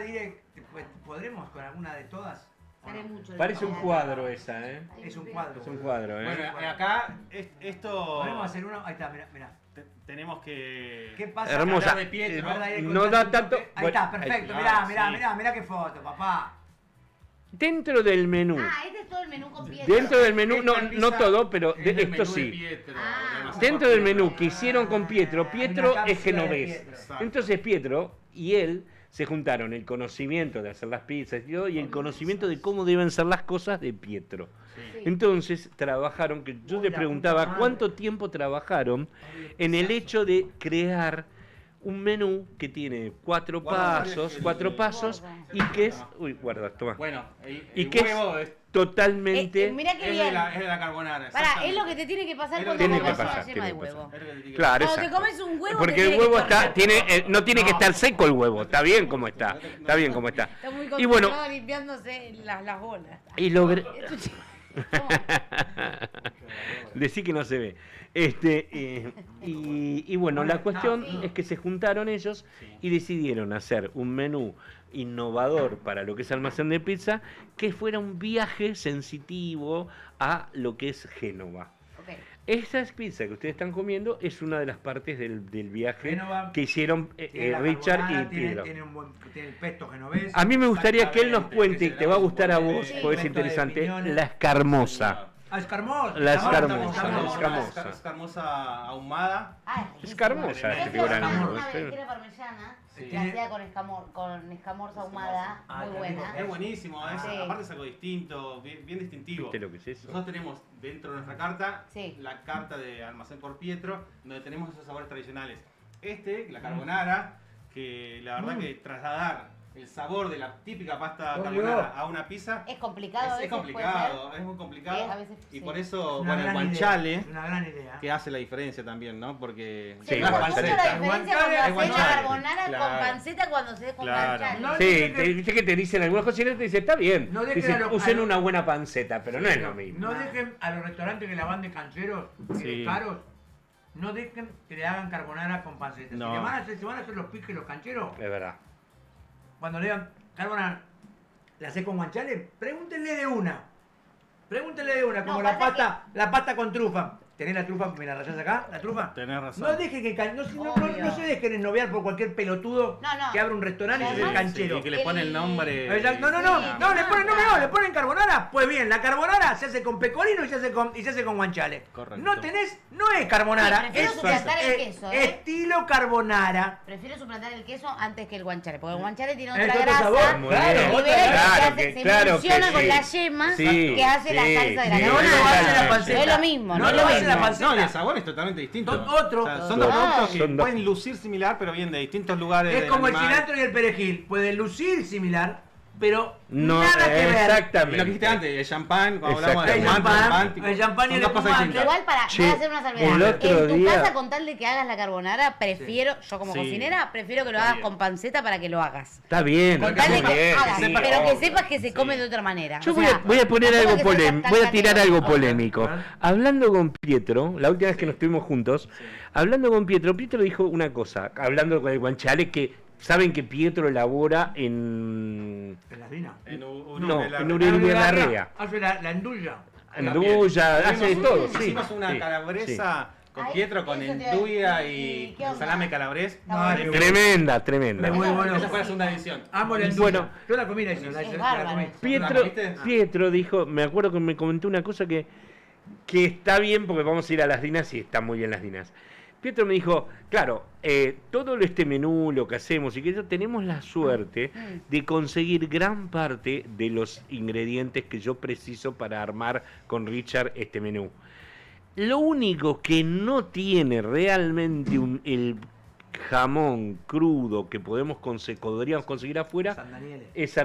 ¿Podremos con alguna de todas? ¿O no? Sale mucho. Parece un cuadro esa, Es un cuadro. Es un cuadro, Bueno, acá esto. Podemos hacer uno. Ahí está, mira. Tenemos que. ¿Qué pasa? Hermosa. Acá de Pietro, ¿verdad? Ahí No con da un tanto- toque. Ahí bueno, está, perfecto. ahí- Mirá qué foto, papá. Dentro del menú. Ah, este es todo el menú con piedra. Dentro del menú, no, Esta no pizza todo, pero es del esto menú de sí. Pietro, Ah. demasiado Dentro del Pietro. menú que hicieron con Pietro, Pietro Una es cápsula de genovés. Pietro. Exacto. Entonces Pietro y él se juntaron el conocimiento de hacer las pizzas y todo, y el conocimiento de cómo deben ser las cosas de Pietro. Sí. Entonces trabajaron, que yo Uy, le la preguntaba puta madre. cuánto tiempo trabajaron en el hecho de crear un menú que tiene cuatro Guarda, pasos, el- cuatro pasos, y que es, uy, guarda, toma, Bueno, el y que huevo es es, totalmente, Mirá qué es bien. de la carbonara. Pará, es lo que te tiene que pasar Es lo cuando que tiene que comes pasar, una yema tiene de que huevo. Es claro, Cuando te exacto. comes un huevo, Porque te el tiene huevo que está, cortar. tiene, no tiene que estar seco el huevo, está bien como está bien como está. Está muy Y bueno, concentrado limpiándose las bolas. y logré, Esto sí. decí que no se ve. Y bueno, la cuestión es que se juntaron ellos y decidieron hacer un menú innovador para lo que es almacén de pizza, que fuera un viaje sensitivo a lo que es Génova. Ok. Esa pizza que ustedes están comiendo es una de las partes del viaje Génova, que hicieron Tiene la Richard y carbonara, Pietro. tiene el pesto genovés. A mí me gustaría que él nos Exactamente, cuente, y que te va a gustar a vos, Sí. porque es Pesto de interesante, piñones. la escarmosa. Ah, escarmosa. La Escarmosa. escarmosa. Escarmosa ahumada. Ah, es Escarmosa, riquísimo. este Yo figura una, amigo, una este. berenjena parmesana Sí. que hacía con escamorza ahumada, Ah, muy qué rico. buena. Es buenísimo, Sí. aparte es algo distinto, bien distintivo. ¿Viste lo que es eso? Nosotros tenemos dentro de nuestra carta Sí. la carta de Almacén por Pietro, donde tenemos esos sabores tradicionales. La carbonara, que la verdad que trasladar el sabor de la típica pasta Obvio. carbonara a una pizza Es complicado a es veces, complicado, es muy complicado. Sí, a veces y sí. por Es eso, una bueno, el gran guanciale, idea, es una gran idea. que hace la diferencia también, ¿no? Porque Se Sí, nota guanciale. mucho la El diferencia guanciale cuando es haces la guanciale. carbonara Claro. con panceta cuando se con Claro. guanciale. No, Sí, dice que te dicen algunos cocineros, te dicen, está bien, No dejen dicen, a lo- usen a lo- una buena panceta, pero no es lo mismo. No dejen a los restaurantes que la van de cancheros, Sí. caros, no dejen que le hagan carbonara con panceta. No. Si van a hacer los piques los cancheros, Es verdad. cuando le digan carbonara, ¿la hace con guanciale? Pregúntenle de una. Pregúntenle de una, No, como la pasa pasta, la pasta con trufa. ¿Tenés la trufa? ¿Me la rayás acá? ¿La trufa? tenés razón. No dejen que no se dejen ennoviar por cualquier pelotudo No. que abra un restaurante y se hace el Además- canchero. Sí, que le pone el nombre. No, le ponen, le ponen carbonara. Pues bien, la carbonara se hace con pecorino y se hace con guanciale. Correcto. No es carbonara, Sí, prefiero es suplantar el queso, estilo carbonara. Prefiero suplantar el queso antes que el guanciale, porque el guanciale tiene Es otra otro grasa. sabor, Muy claro, bien. Y otra ves grasa. Claro que que- se claro que emulsiona sí. con la yema Sí, que hace la sí, salsa de la sí. No lo hace carbonara. la panceta. No es lo mismo, No no es lo lo hace mismo. la panceta. No, y el sabor es totalmente distinto. Otro. Son dos productos que Son dos. pueden lucir similar, pero vienen de distintos lugares. Es del como el animal. cilantro y el perejil. Pueden lucir similar, pero No, nada que ver. exactamente. Lo que dijiste antes, el champán, cuando hablamos de El champán, el champán y son el dos cosas espumante. distintas. Igual para, Che, voy a hacer una el salvedad. otro En tu día- casa, con tal de que hagas la carbonara, prefiero, yo como Sí. cocinera, prefiero que lo Está hagas bien. con panceta para que lo hagas. Está bien. Con está tal de muy que bien, hagas, sí, pero que obvio. sepas que se Sí. come de otra manera. Yo O voy sea, a poner tampoco algo que sea polémico, tan voy a tirar algo categórico. polémico. Hablando con Pietro, la última vez que nos estuvimos juntos, hablando con Pietro dijo una cosa, hablando con el guanciale, que saben que Pietro elabora en... ¿En las dinas? No, en Uribe-Larrea. Hace la endulla. Andulla, hace de todo, sí. Hicimos una sí, calabresa con Ay, Pietro, con eso te iba a enduia decir. y ¿Qué onda? salame calabrés. Madre sí. mía. Tremenda, tremenda. Muy bueno. Esa fue la segunda edición. Amo la endulla. Bueno. Yo la comí, la bárbara. comí. Pietro dijo, me acuerdo que me comentó una cosa que está bien porque vamos a ir a las dinas y está muy bien las dinas. Pietro me dijo, claro, todo este menú, lo que hacemos y que tenemos la suerte de conseguir gran parte de los ingredientes que yo preciso para armar con Richard este menú. Lo único que no tiene realmente el jamón crudo que podríamos conseguir afuera San Daniele. es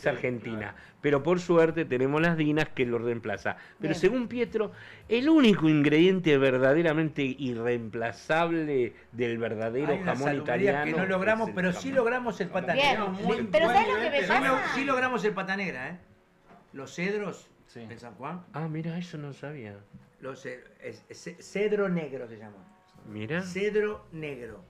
Argentina. Pero por suerte tenemos las dinas que lo reemplaza. Pero Bien. según Pietro, el único ingrediente verdaderamente irreemplazable del verdadero Hay una jamón salumería italiano que no logramos, es el pero jamón. sí logramos el pata Bien, negra. pero ¿sabes lo que me pasa? Sí logramos el pata negra, ¿eh? Los cedros Sí. en San Juan. Ah, mira, eso no sabía. Cedro negro se llama. Mira. Cedro negro.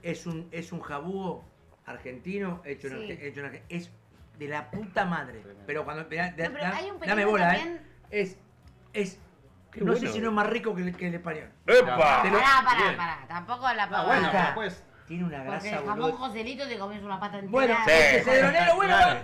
Es un jabúo argentino hecho en Sí. Argentina. Es de la puta madre. Pero cuando. pero hay un dame pequeño bola, también- Es. Qué No sé bueno. si no es más rico que el español. ¡Epa! Te lo- Pará. Tampoco la Ah, pava. bueno, Acá. pero pues. Tiene una Porque grasa, el jamón boludo. Joselito te comes una pata entera. Bueno, Sí. cedro negro, bueno, Claro.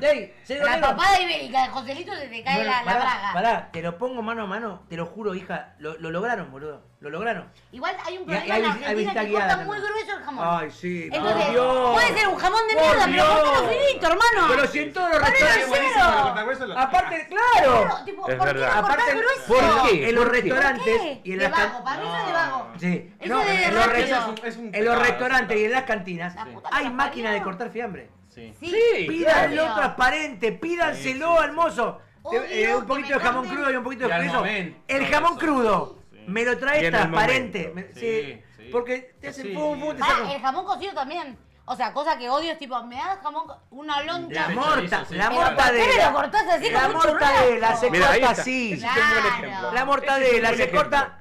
cedro La negro. papada ibérica de Joselito se te cae Bueno, la braga. pará, te lo pongo mano a mano, te lo juro, hija, lo lograron, boludo. Lo lograron. Igual hay un Y hay- problema hay en vis- hay Argentina visita que guiada corta muy también. grueso el jamón. Ay, sí, Entonces, por Dios. puede ser un jamón de Por mierda, pero Dios. cortalo finito, hermano. Pero si en todos los Ponelo restaurantes. en buenísimo, cero. lo corta grueso, lo- Aparte, claro. Claro, tipo, Es ¿por qué verdad. lo cortás Aparte, grueso? ¿por qué? En los ¿Por qué? restaurantes ¿Por qué? y en De las vago, para mí eso es de vago. Sí. Eso No, de en los, rápido. Es un en los pecado, restaurantes es y un en las cantinas La puta hay que la máquina de parió. cortar fiambre. Sí. Sí, Sí, Pídanlo obvio. transparente, pídanselo Sí, sí, al mozo. Obvio Un poquito que de me jamón corten. crudo y un poquito Y de al queso. momento, El jamón eso. crudo. Sí. Me lo Y traes en el transparente. momento. Sí. Sí. Porque te hacen Sí. pum, pum, te Pará, sacan. el jamón cocido también. O sea, cosa que odio es tipo, me das jamón, una loncha. La Sí, morta, sí. la Pero ¿por qué mortadela. lo cortás así La como un mortadela se Mira, ahí corta está. así. Ese es un buen Claro. ejemplo. La mortadela Ese es se un buen corta.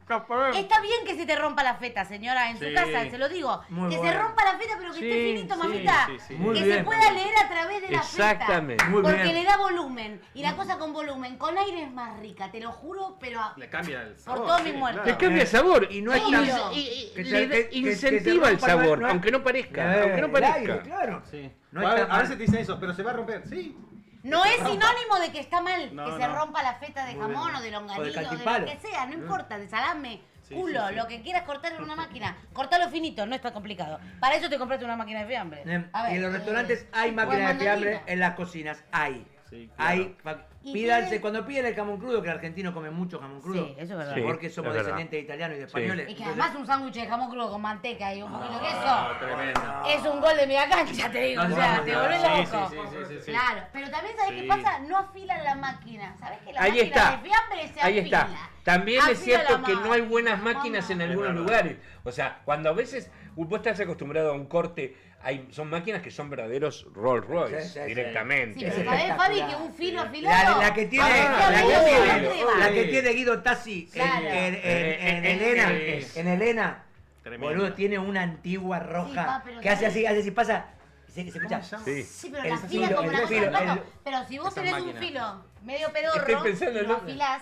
Está bien que se te rompa la feta, señora, en su Sí. casa, se lo digo. Muy que se bueno. rompa la feta, pero que esté Sí, finito, sí, mamita. sí, sí. Muy que bien. se pueda leer a través de la Exactamente. feta. Muy Porque bien. le da volumen. Y la cosa con volumen, con aire es más rica, te lo juro, pero Le cambia el sabor. todo mi sí, muerto. Le cambia el sabor Y no es Obvio. tan. y Que le se- da- que- que incentiva se el rompa, sabor, no es- aunque no parezca, Eh, aunque no el parezca. aire, claro. Sí. No a, está a veces mal. te dicen eso, pero se va a romper. Sí. no es sinónimo de que está mal No, que se no. rompa la feta de Muy jamón bien. o de O longaniza de o de cantipalo. lo que sea, no importa, de salame, Sí, culo, sí, sí. lo que quieras cortar en una máquina. Cortalo finito, no está complicado. Para eso te compraste una máquina de fiambre. A ver, Y en los restaurantes hay o máquinas de en fiambre, mandarina. en las cocinas hay. Sí, claro. Hay. Y Pídanse, tienen- cuando piden el jamón crudo, que el argentino come mucho jamón crudo. Sí, eso es verdad. Sí. Porque somos es verdad. descendientes de italianos y de Sí. españoles. Y que Entonces- además un sándwich de jamón crudo con manteca y un poquito de queso Ah, tremendo. es un gol de media cancha, te digo. No, O sea, no, te no, volvés sí, loco. sí. Claro, pero también ¿sabes qué Sí. pasa? No afilan la máquina. ¿Sabes que la Ahí máquina está. de fiambre se Ahí afila? está. También es Afila cierto la que no hay mano. buenas máquinas en Mamá. algunos Es verdad. lugares. O sea, cuando a veces vos estás acostumbrado a un corte, son máquinas que son verdaderos Rolls Royce Sí, sí, sí. directamente. Sí, Es pero ¿sabés, Fabi, espectacular. que un filo afilado? La que tiene, Ah, la, sí, que sí, tiene, sí. la que tiene Guido Tassi Claro. en Elena, en Elena, Tremendo. boludo, tiene una antigua Sí, roja pa, pero que hace ¿sabes? así pasa, se escucha. Sí. Sí, pero El la fila filo, como el la cosa filo, del plato. el- Pero si vos Esa tenés máquina. un filo medio pedorro Estoy pensando y en lo lo- afilás,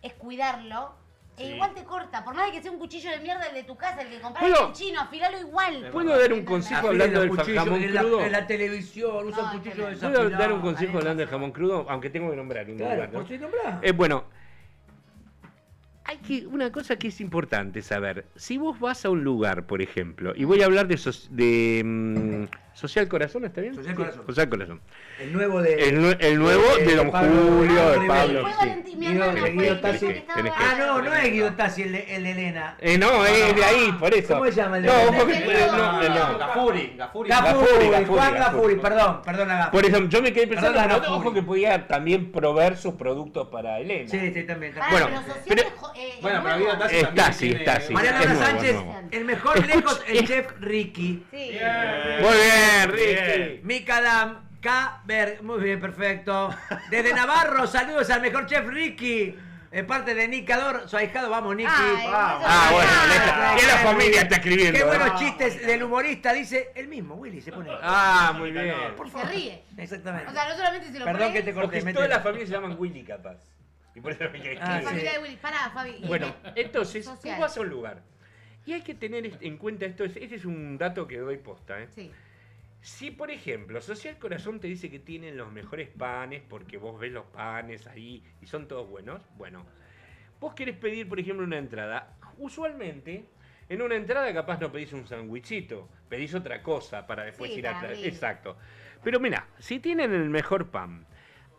es cuidarlo. E Sí. igual te corta, por más de que sea un cuchillo de mierda el de tu casa, el que compraste Bueno, en el chino, afilalo igual. ¿Puedo dar un consejo Afilen hablando los del cuchillos jamón en crudo? en la televisión, usa No, cuchillo tremendo. desafilado. ¿Puedo dar un consejo hablando del jamón crudo? Aunque tengo que nombrar un Claro, lugar, ¿no? ¿por qué nombrás? Bueno, una cosa que es importante saber. Si vos vas a un lugar, por ejemplo, y voy a hablar de Social Corazón, ¿está bien? Social Corazón. Social Corazón. El nuevo de... El nuevo de Don Pablo Julio, de Rivera. Pablo. Fue Sí. Valentín, mi Guido- hermana de fue Guido y me dijo Tassi. que estaba Tenés que- Ah, no, bárbaro. no es Guido Tassi, el de Elena. No, es de ahí, por eso. ¿Cómo se llama el de No, Elena? porque No, Gafuri. Gafuri, Gafuri, Juan Gafuri. Gafuri, perdón la Gafuri. Por eso yo me quedé pensando, Perdón, pero Gafuri. ojo que podía también proveer sus productos para Elena. Sí, sí, también. Pará, Bueno, pero social pero- es Bueno, pero nuevo. Guido Tassi Está, también sí, tiene- está, sí. Mariano Es Ana nuevo, Sánchez, nuevo. el mejor Escucha, lejos, el chef Ricky. Sí. Muy bien, Ricky. Mikadam, muy bien, perfecto. Desde Navarro, saludos al mejor chef Ricky. Es parte de Nicador, su ahijado, vamos, Nicky. Ay, Vamos. eso Bueno, Ah, ¿qué la familia está escribiendo? Qué buenos chistes del humorista, dice el mismo, Willy, se pone. Muy bien. Por Se favor. ríe. Exactamente. O sea, no solamente se lo Perdón pone, que te corté. Porque mete- todas las familias se llaman Willy, capaz. Y por eso me quedé Ah, la sí. familia de Willy. Pará, Fabi. Bueno, entonces, Social. vos vas a un lugar. Y hay que tener en cuenta esto. Este es un dato que doy posta, ¿eh? Sí. Si, por ejemplo, Social Corazón te dice que tienen los mejores panes porque vos ves los panes ahí y son todos buenos, bueno, vos querés pedir, por ejemplo, una entrada. Usualmente, en una entrada capaz no pedís un sandwichito, pedís otra cosa para después Sí, ir a para abrir. Exacto. Pero mira, si tienen el mejor pan,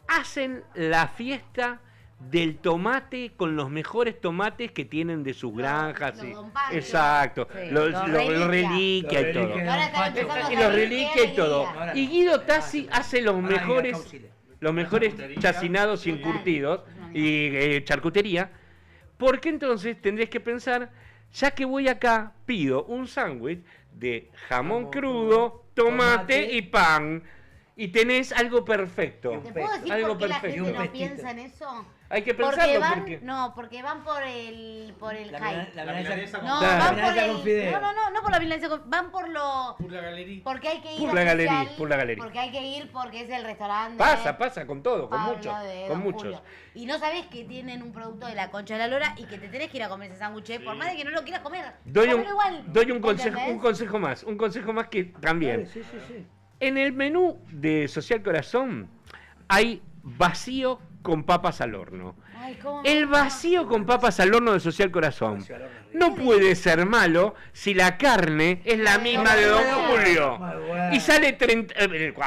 hacen la fiesta del tomate con los mejores tomates que tienen de sus granjas. los y- Don Pablo. Exacto. Sí, Los los reliquia reliquia. y todo. Los Ahora están reliquia. empezando Y a los salir, reliquia qué y todo. alegría. Y Guido Tassi hace los Ahora hay mejores, cauciles. chacinados y encurtidos y charcutería. Porque entonces tendréis que pensar, ya que voy acá, pido un sándwich de jamón crudo, tomate y pan. Y tenés algo perfecto. ¿Te puedo decir Algo por qué la perfecto. gente Y un no pestito. piensa en eso? Hay que Porque pensarlo van, porque... no, porque van por el hype. La milanesa con- No, Claro. van por Milanesa el. con fideo. No por la milanesa van por lo. Por la galería. Porque hay que ir Por a la galería, social, por la galería. Porque hay que ir porque es el restaurante. Pasa con todo, con Pablo muchos. de Con Don muchos. Julio. Y no sabés que tienen un producto de la Concha de la Lora y que te tenés que ir a comer ese sándwich, por más de que no lo quieras comer. Doy Cómelo igual, un consejo, ¿entendés? un consejo más que también. Sí, sí, sí. En el menú de Social Corazón hay vacío con papas al horno. Ay, ¿cómo El me gusta? vacío con papas al horno de Social Corazón no puede ser malo si la carne es la misma de Don Julio. Muy bueno. Y sale 30...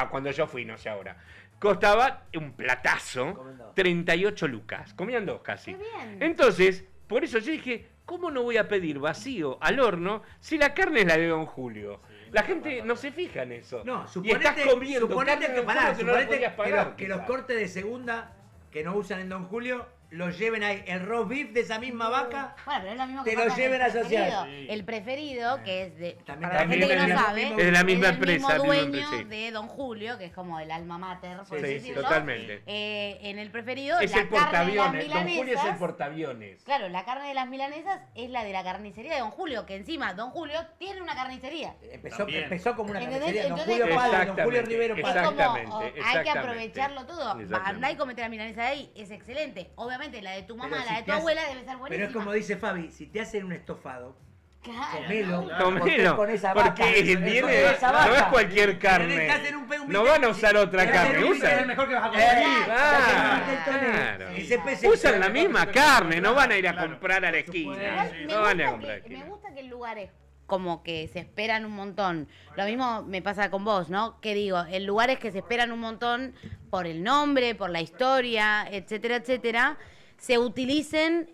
cuando yo fui, no sé ahora. Costaba un platazo, Comen dos. 38 lucas. Comían dos casi. Qué bien. Entonces, por eso yo dije, ¿cómo no voy a pedir vacío al horno si la carne es la de Don Julio? La gente no se fija en eso. No, y estás comiendo suponete carne de que, Don pará, Julio que no la suponete podías pagar. que los quizás. cortes de segunda que no usan en Don Julio los lleven ahí. El roast beef de esa misma vaca. Bueno, pero es lo mismo Te que lo pasa en lleven el a social. preferido. El preferido, que es de. También- Para la gente que también no es sabe, es de la misma el empresa, mismo la misma dueño empresa, sí. de Don Julio, que es como el alma mater, por Sí, así Sí, decirlo. totalmente. En el preferido, Es la el carne de las portaaviones. Don Julio es el milanesas. portaaviones. Claro, la carne de las milanesas es la de la carnicería de Don Julio, que encima Don Julio tiene una carnicería. Empezó como una ¿Entendés? carnicería. Don Entonces, Julio Padre, Don Exactamente, Julio Rivero Es Padre. como, Exactamente, hay que exactamente. aprovecharlo todo. Exactamente. Andá y comete la milanesa de ahí, es excelente. Obviamente la de tu mamá, Pero la si de tu te hace- abuela debe ser buenísima. Pero es como dice Fabi, si te hacen un estofado, Claro, comelo. ¿no? Porque Comelo, con esa porque vaca. Es viene, con esa vaca. no es cualquier Tenés carne. que hacer un No van a usar otra carne, Es el usan. mejor que vas a comer. Claro. Ese pez Usan la misma carne, no van a ir a comprar a la esquina. Igual No van a ir a comprar a la me esquina. gusta que el lugar es como que se esperan un montón. Lo mismo me pasa con vos, ¿no? Que digo, el lugar es que se esperan un montón por el nombre, por la historia, etcétera, etcétera. Se utilicen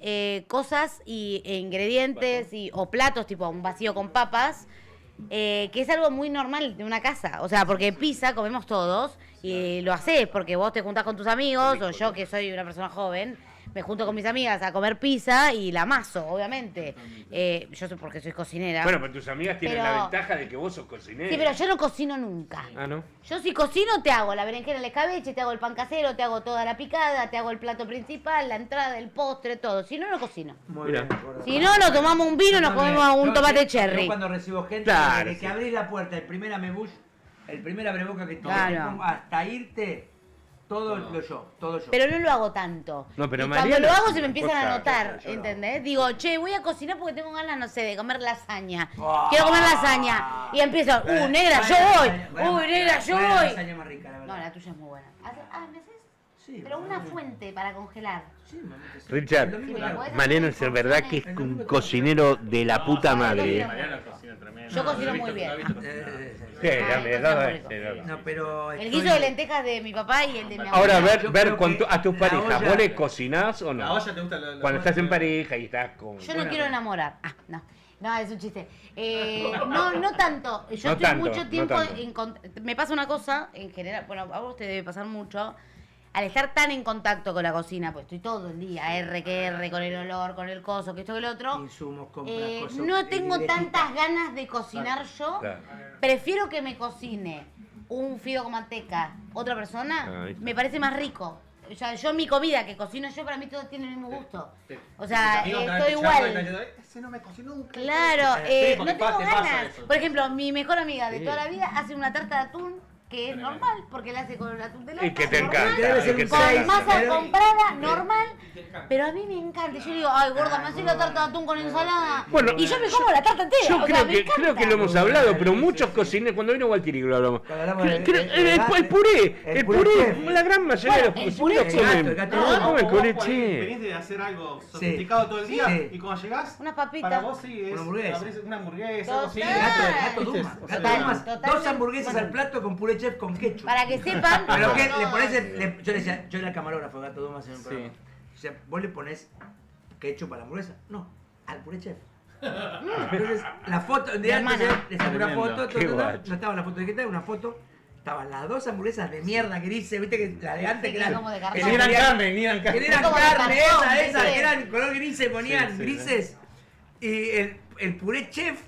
cosas e ingredientes o platos, tipo un vacío con papas, que es algo muy normal de una casa. O sea, porque pizza comemos todos y lo haces porque vos te juntás con tus amigos o yo que soy una persona joven. Me junto con mis amigas a comer pizza y la amaso, obviamente. Yo soy porque soy cocinera. Bueno, pero tus amigas tienen Pero- la ventaja de que vos sos cocinero. Sí, pero yo no cocino nunca. Ah, ¿no? Yo si cocino te hago la berenjena, el escabeche, te hago el pan casero, te hago toda la picada, te hago el plato principal, la entrada, el postre, todo. Si no, no cocino. Muy Mira. bien, gordo. Si no, nos tomamos un vino y nos comemos un Yo- tomate Yo cherry. cuando recibo gente, Claro, desde que sí. abrís la puerta, el primer amebush, el primer abreboca que te Claro. pongo, hasta irte, todo yo. Pero no lo hago tanto. No, pero y cuando Mariana lo hago es se me una empiezan a cosa- notar, yo no. ¿entendés? Digo, che, voy a cocinar porque tengo ganas, no sé, de comer lasaña. Ah. Quiero comer lasaña. Y empiezo, negra, yo voy. Negra, yo La voy. lasaña más rica, la verdad. No, la tuya es muy buena. ¿Me haces? Sí, Pero una fuente para congelar. Sí, mamita, sí. Richard, El domingo Sí, te hago. ¿puedes? Mariano es en verdad que es un cocinero de la puta madre. Mariana cocina tremendo. Yo cocino Lo he muy visto, bien. lo he visto cocinar. Sí, Ay, no, muy rico. No, pero El estoy- guiso de lentejas de mi papá y el de mi abuela. Ahora, Yo ver creo con que a tus la parejas, olla- ¿vos le cocinás o no? La olla te gusta la Cuando olla estás en de- pareja y estás con... Yo no Bueno, quiero bueno. enamorar. No. No, es un chiste. No tanto. Yo No estoy tanto, mucho no tiempo tanto. me pasa una cosa, en general, bueno, a vos te debe pasar mucho, al estar tan en contacto con la cocina, pues estoy todo el día, R, con el olor, con el coso, que esto, que el otro. Insumos, compras, cosas, No tengo libretita. tantas ganas de cocinar yo. Claro. Prefiero que me cocine un fideo con manteca otra persona. Ahí está. Me parece más rico. o sea, yo mi comida que cocino yo, para mí todos tienen el mismo gusto. O sea, estoy igual. Ese no me cocinó nunca. Claro, Sí, no porque tengo te pasa ganas. eso. Por ejemplo, mi mejor amiga de toda la vida hace una tarta de atún que es normal, porque la hace con el atún de lata. Y que te normal, encanta. Debe ser y que un te con seis, encanta. masa pero- comprada, normal. Pero a mí me encanta. Yo digo, ay, gorda, me haces la tarta de atún con ensalada. Bueno, y yo me como la tarta entera. Yo o sea, creo me que, encanta. creo que lo hemos hablado, pero muchos cocineros, cuando vino Gualtieri lo hablamos. Cuando hablamos Creo- del- creo- del el gato, puré, el el puré puré, chef. la gran mayoría de los Bueno, el puré cocineros chef. comen. El gato, No, comen Vos puré venís chef. de hacer algo sofisticado todo el día Sí. y cuando llegás, Una papita. para vos sí es Una hamburguesa. abrís una hamburguesa, algo así. Total. Gato ¿Viste? Dumas. O sea, Gato Dumas. totalmente. Dos hamburguesas Bueno. al plato con puré chef con ketchup. Para que sepan. Pero que le no, pones yo le decía, yo era camarógrafo de Gato Dumas en un Sí. programa. O sea, vos le pones ketchup a la hamburguesa. No, al puré chef. Entonces, la foto, de hermana. antes le saqué una Tremendo. foto, Qué no guacho. estaba la foto digital, una foto. Estaban las dos hamburguesas de mierda grises, viste que la de antes Sí, que eran. como de que cartón. Ni le eran ponían- carne, ni eran que carne. eran Como de carne, cartón, esa, ¿viste? que eran color gris se ponían Sí, sí, grises. Y el puré chef,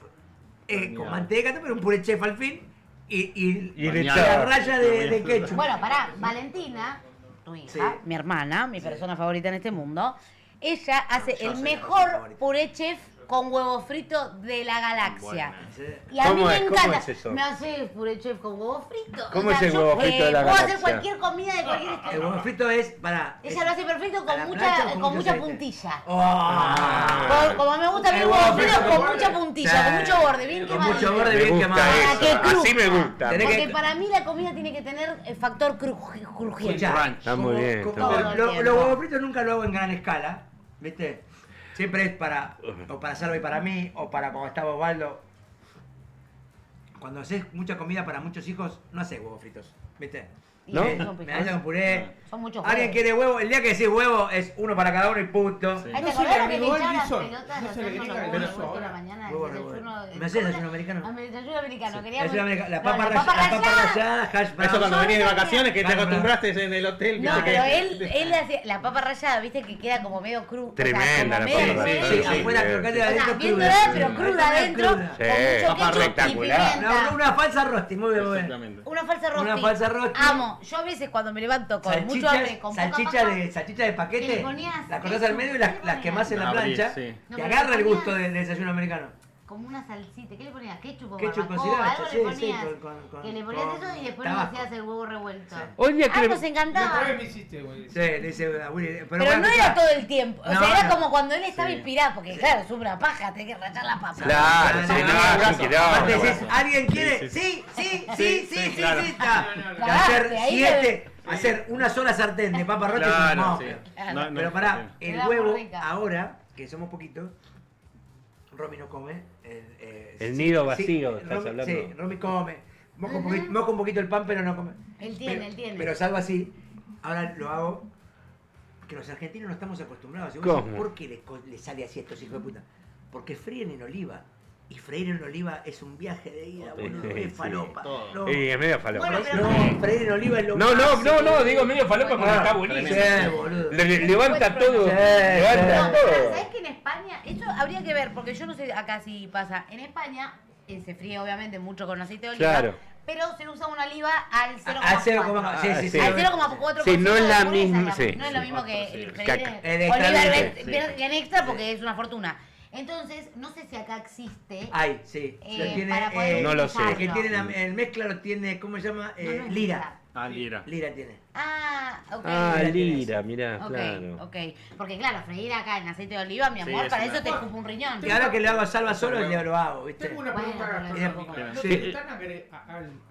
con Bañado. manteca, pero un puré chef al fin. Y Y le la echaba. raya de ketchup. Bueno, pará, Valentina, tu hija, Sí. mi hermana, mi persona favorita en este mundo, ella hace yo el soy la mejor persona favorita. puré chef con huevo frito de la galaxia. Sí. Y a mí ¿Cómo me es? ¿Cómo encanta. es eso? Me hace puré chef con huevo frito. ¿Cómo es el huevo frito de la Puedo hacer galaxia? cualquier comida de cualquier El estilo. huevo frito es para. Ella lo hace perfecto ¿a con la mucha, plancha o con con mucho mucha aceite? puntilla. Oh. Como me gusta a mí el El huevo huevo frito frito con con mucha borde. puntilla, Sí. con mucho borde, bien Con quemado. mucho borde, Me bien gusta quemado. eso, Que así cruzca. me gusta. Tenés Porque que- para mí la comida tiene que tener el factor crujiente. Escuchá, Está muy bien, está muy bien. Los Todo el huevos fritos nunca lo hago en gran escala, ¿viste? Siempre es para, o para Salva y para mí, o para cuando estaba Osvaldo. Cuando haces mucha comida para muchos hijos, no haces huevos fritos, ¿viste? Y ¿No? son Me picantes. con puré. Son muchos Alguien huevos. quiere huevo, el día que decís huevo es uno para cada uno y punto. Sí. Ay, ¿te No se le acordás lo que agregó le echaban el las guiso. pelotas No de se le hacernos agrega los el huevos guiso revueltos a la ahora. mañana? Huevo el revuelto. desayuno- ¿Me hacés desayuno americano? Desayuno americano. Sí, Queríamos... desayuno americano. La No, papa rallada, hash brown. Eso cuando venís de Yo vacaciones que te Hash brown. acostumbraste en el hotel. No, viste pero que- él hacía la papa rallada, viste que queda como medio cruda. Tremenda la papa Sí, rallada. sí, Sí, afuera sí. crocante de O sea, adentro bien cruda. dorada, pero Sí. cruda adentro, Cruda. con Sí, mucho papa ketchup y espectacular. pimienta. Una falsa rosti, muy bien, muy bien. Exactamente. Una falsa rosti. Una falsa rosti. Amo. Yo a veces cuando me levanto con mucho hambre, con poca salchicha papa, salchicha de que paquete, le ponías las cortás queso, al medio y ¿qué las le ponías? quemás en la Abrís, plancha, sí. No, te pero agarra le el gusto ponías- del desayuno americano. como una salsita. ¿Qué le ponías? Ketchup o Ketchup con barbacoa, sriracha, algo sí, le sí, ponías. con- Que le ponías con eso y después le tabasco. hacías el huevo revuelto. Sí. Hoy día Ah, que nos La encantaba. otra vez me hiciste, güey. Sí, le dice a Willy, Pero bueno, no era escuchá. todo el tiempo. O No, sea, era no. como cuando él estaba Sí. inspirado. Porque claro, es una paja, tenés que rayar la papa. Claro, No, sí, no, no, no, es un Aparte quilombo. decís, ¿alguien quiere? Sí, Sí, sí, Sí, sí, sí, sí, sí, claro. sí, está. no, Que hacer cagaste, ahí 7, hacer una sola sartén de papa rota es un Claro, monstruo. sí. Claro. No, no, Pero pará, sí. el Queda muy huevo, rica. ahora, que somos poquitos, Romy no come. El nido vacío, estás Romy, hablando. Sí, Romy come. Mojo un poquito el pan, pero no come. Él tiene. Pero salvo así. Ahora lo hago. Que los argentinos no estamos acostumbrados. Y vos ¿Cómo? decís, ¿por qué le sale así a estos hijos de puta? Porque fríen en oliva. Y freír en oliva es un viaje de ida, boludo. Sí, Es falopa. todo. No, Sí, es medio falopa. Bueno, pero- no, freír en oliva es lo No, no, máximo. no, digo medio falopa porque Ah, está buenísimo. sí, boludo. Levanta todo, Sí, levanta No, todo. ¿sabes que en España? Eso habría que ver, porque yo no sé acá si pasa. En España se fríe obviamente mucho con aceite de oliva. Claro. Pero se usa una oliva al 0,4. Al 0,4. Sí, sí, sí. Al 0,4%. Sí, no es la de pureza, misma, digamos. sí, No es sí. lo mismo que el Sí. freír El oliva extra bien extra porque es una fortuna. Entonces, no sé si acá existe. Ay, sí. Lo tiene, para poder No lo sé. El que utilizarlo. tiene el mezcla lo tiene, ¿cómo se llama? No, no es Lira. Ah, Lira. Lira tiene. Ah, ok. Ah, Lira, mirá, Ok, claro. ok. Porque claro, freír acá en aceite de oliva, mi Sí, amor, es para una- eso te escupo un riñón. Y ahora que le hago a Salva solo, ya lo hago, ¿viste? Tengo una pregunta Bueno, gastronómica. pero- ¿No Sí. te están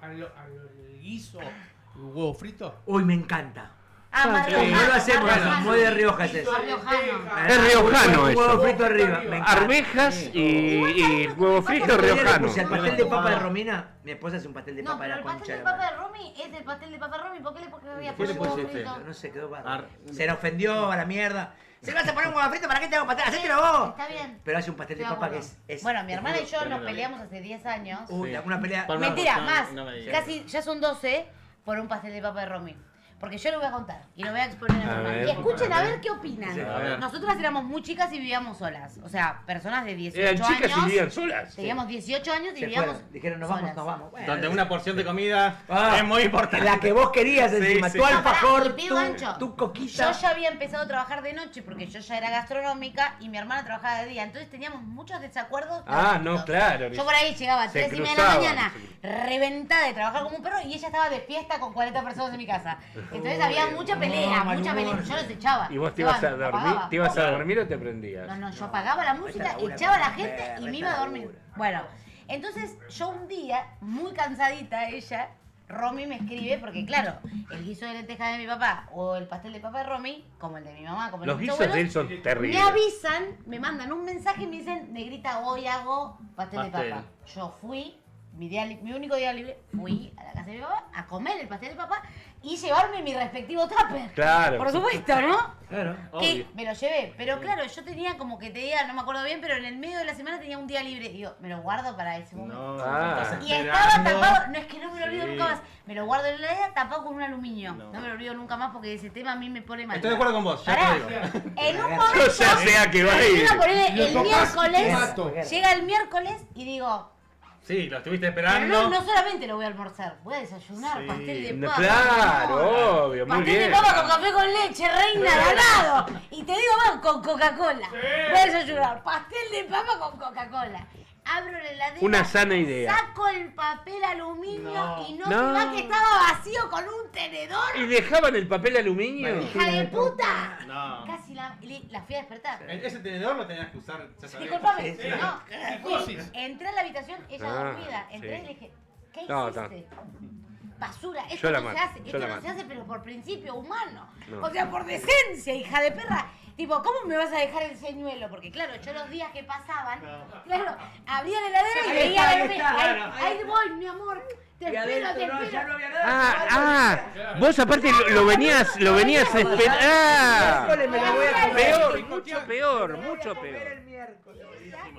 al guiso el huevo frito? Uy, me encanta. Ah, más Sí, riojano, no lo hacemos, más eso, riojano. muy de Rioja es eso. Más riojano. Es riojano Un huevo eso. frito arriba, me encanta. Arvejas y huevo frito El otro día le riojano. puse al pastel de papa de Romina, mi esposa hace un pastel de No, papa de pero la el concha pastel de de la papa madre. de Romy es el pastel de papa de Romy. ¿Por qué le pondrías ¿Qué le huevo pusiste? frito? No sé, quedó Ar- bárbaro. Se le ofendió a la mierda. ¿Se le vas a poner un huevo frito? ¿Para qué te hago pastel? ¡Hacételo vos! Está bien. Pero hace un pastel de Estoy papa de que acuerdo. es... Bueno, mi hermana y yo nos tremendo. peleamos hace 10 años. Uy, una pelea... Por- Mentira, no, más. no me digas. Casi ya son 12 por un pastel de papa de Romy. Porque yo lo voy a contar y lo voy a exponer a mi A mamá. ver, Y escuchen a a ver. ver qué opinan. Sí, a ver. Nosotras éramos muy chicas y vivíamos solas. O sea, personas de 18 Eran chicas y años. vivían solas. Teníamos 18 años y Se vivíamos fueron. Dijeron, nos solas. vamos. Bueno, Donde una porción de comida Ah, es muy importante. la que vos querías encima. sí. Tu No, alfajor, pará, y pido ancho. tu coquita. Yo ya había empezado a trabajar de noche porque yo ya era gastronómica y mi hermana trabajaba de día. Entonces teníamos muchos desacuerdos. Ah, no, tremendos. claro. Yo por ahí llegaba a Se 3:30 de la cruzaban, mañana, sí. reventada de trabajar como un perro, y ella estaba de fiesta con 40 personas en mi casa. Entonces había mucha pelea, mal mucha pelea. humor. Yo los echaba. ¿Y vos te Yo ibas a lo dormir? apagaba. ¿Te ibas a dormir o te prendías? No, yo apagaba la música, labura echaba a la con gente perra, y me esta iba a dormir. labura. Bueno, entonces yo un día, muy cansadita ella, Romy me escribe, porque claro, el guiso de lentejas de mi papá o el pastel de papa de Romy, como el de mi mamá, como el Los de mis guisos de él abuelos, son terribles. me avisan, me mandan un mensaje y me dicen, negrita, hoy hago pastel de Pastel. papa. Yo fui, mi único día libre, fui a la casa de mi papá a comer el pastel de papa y llevarme mi respectivo tupper. Claro. Por supuesto, ¿no? Claro. Que Obvio. me lo llevé, pero claro, yo tenía como que tenía, no me acuerdo bien, pero en el medio de la semana tenía un día libre. Y digo, me lo guardo para ese momento. No, Ah. estás Y estaba esperando. tapado, no es que no me lo olvido Sí. nunca más, me lo guardo en la heladera tapado con un aluminio. No. No me lo olvido nunca más porque ese tema a mí me pone mal. Estoy de acuerdo con vos, ya Pará, te digo. en un Yo momento, ya sé a qué va a ir. llega a poner Lo el tocás, miércoles, mato. llega el miércoles y digo, Sí, lo estuviste pero esperando. no solamente lo voy a almorzar, voy a desayunar, Sí. pastel de No, papa. claro, obvio, muy Pastel bien. de papa con café con leche, reina, ganado. Y te digo más, con Coca-Cola. Voy a desayunar, pastel de papa con Coca-Cola. Abro la heladera. Una sana idea. Saco el papel aluminio No. y no, No. se va que estaba vacío con un tenedor. ¿Y dejaban el papel aluminio? ¡Hija de puta! No. Casi la fui a despertar. Ese tenedor lo tenías que usar, ya sabés. Disculpame, Sí, sí. no. Psicosis. Entré a la habitación, ella Ah, dormida. Entré sí. y le dije, ¿qué No, hiciste? Basura, Yo esto la no se mato, hace, yo esto la no mato. se hace, pero por principio humano. No. O sea, por decencia, hija de perra. Tipo, ¿cómo me vas a dejar el señuelo? Porque claro, yo los días que pasaban, claro, abría la heladera y Ahí veía está, la ahí está, ahí, claro. ahí voy, mi amor. Te Y espero, adentro te no, ya espero. no había nada. Ah, vos aparte lo venías esperando. Ah, Miércoles me lo voy a comer. peor, mucho peor, Me lo voy a mucho comer peor. el miércoles.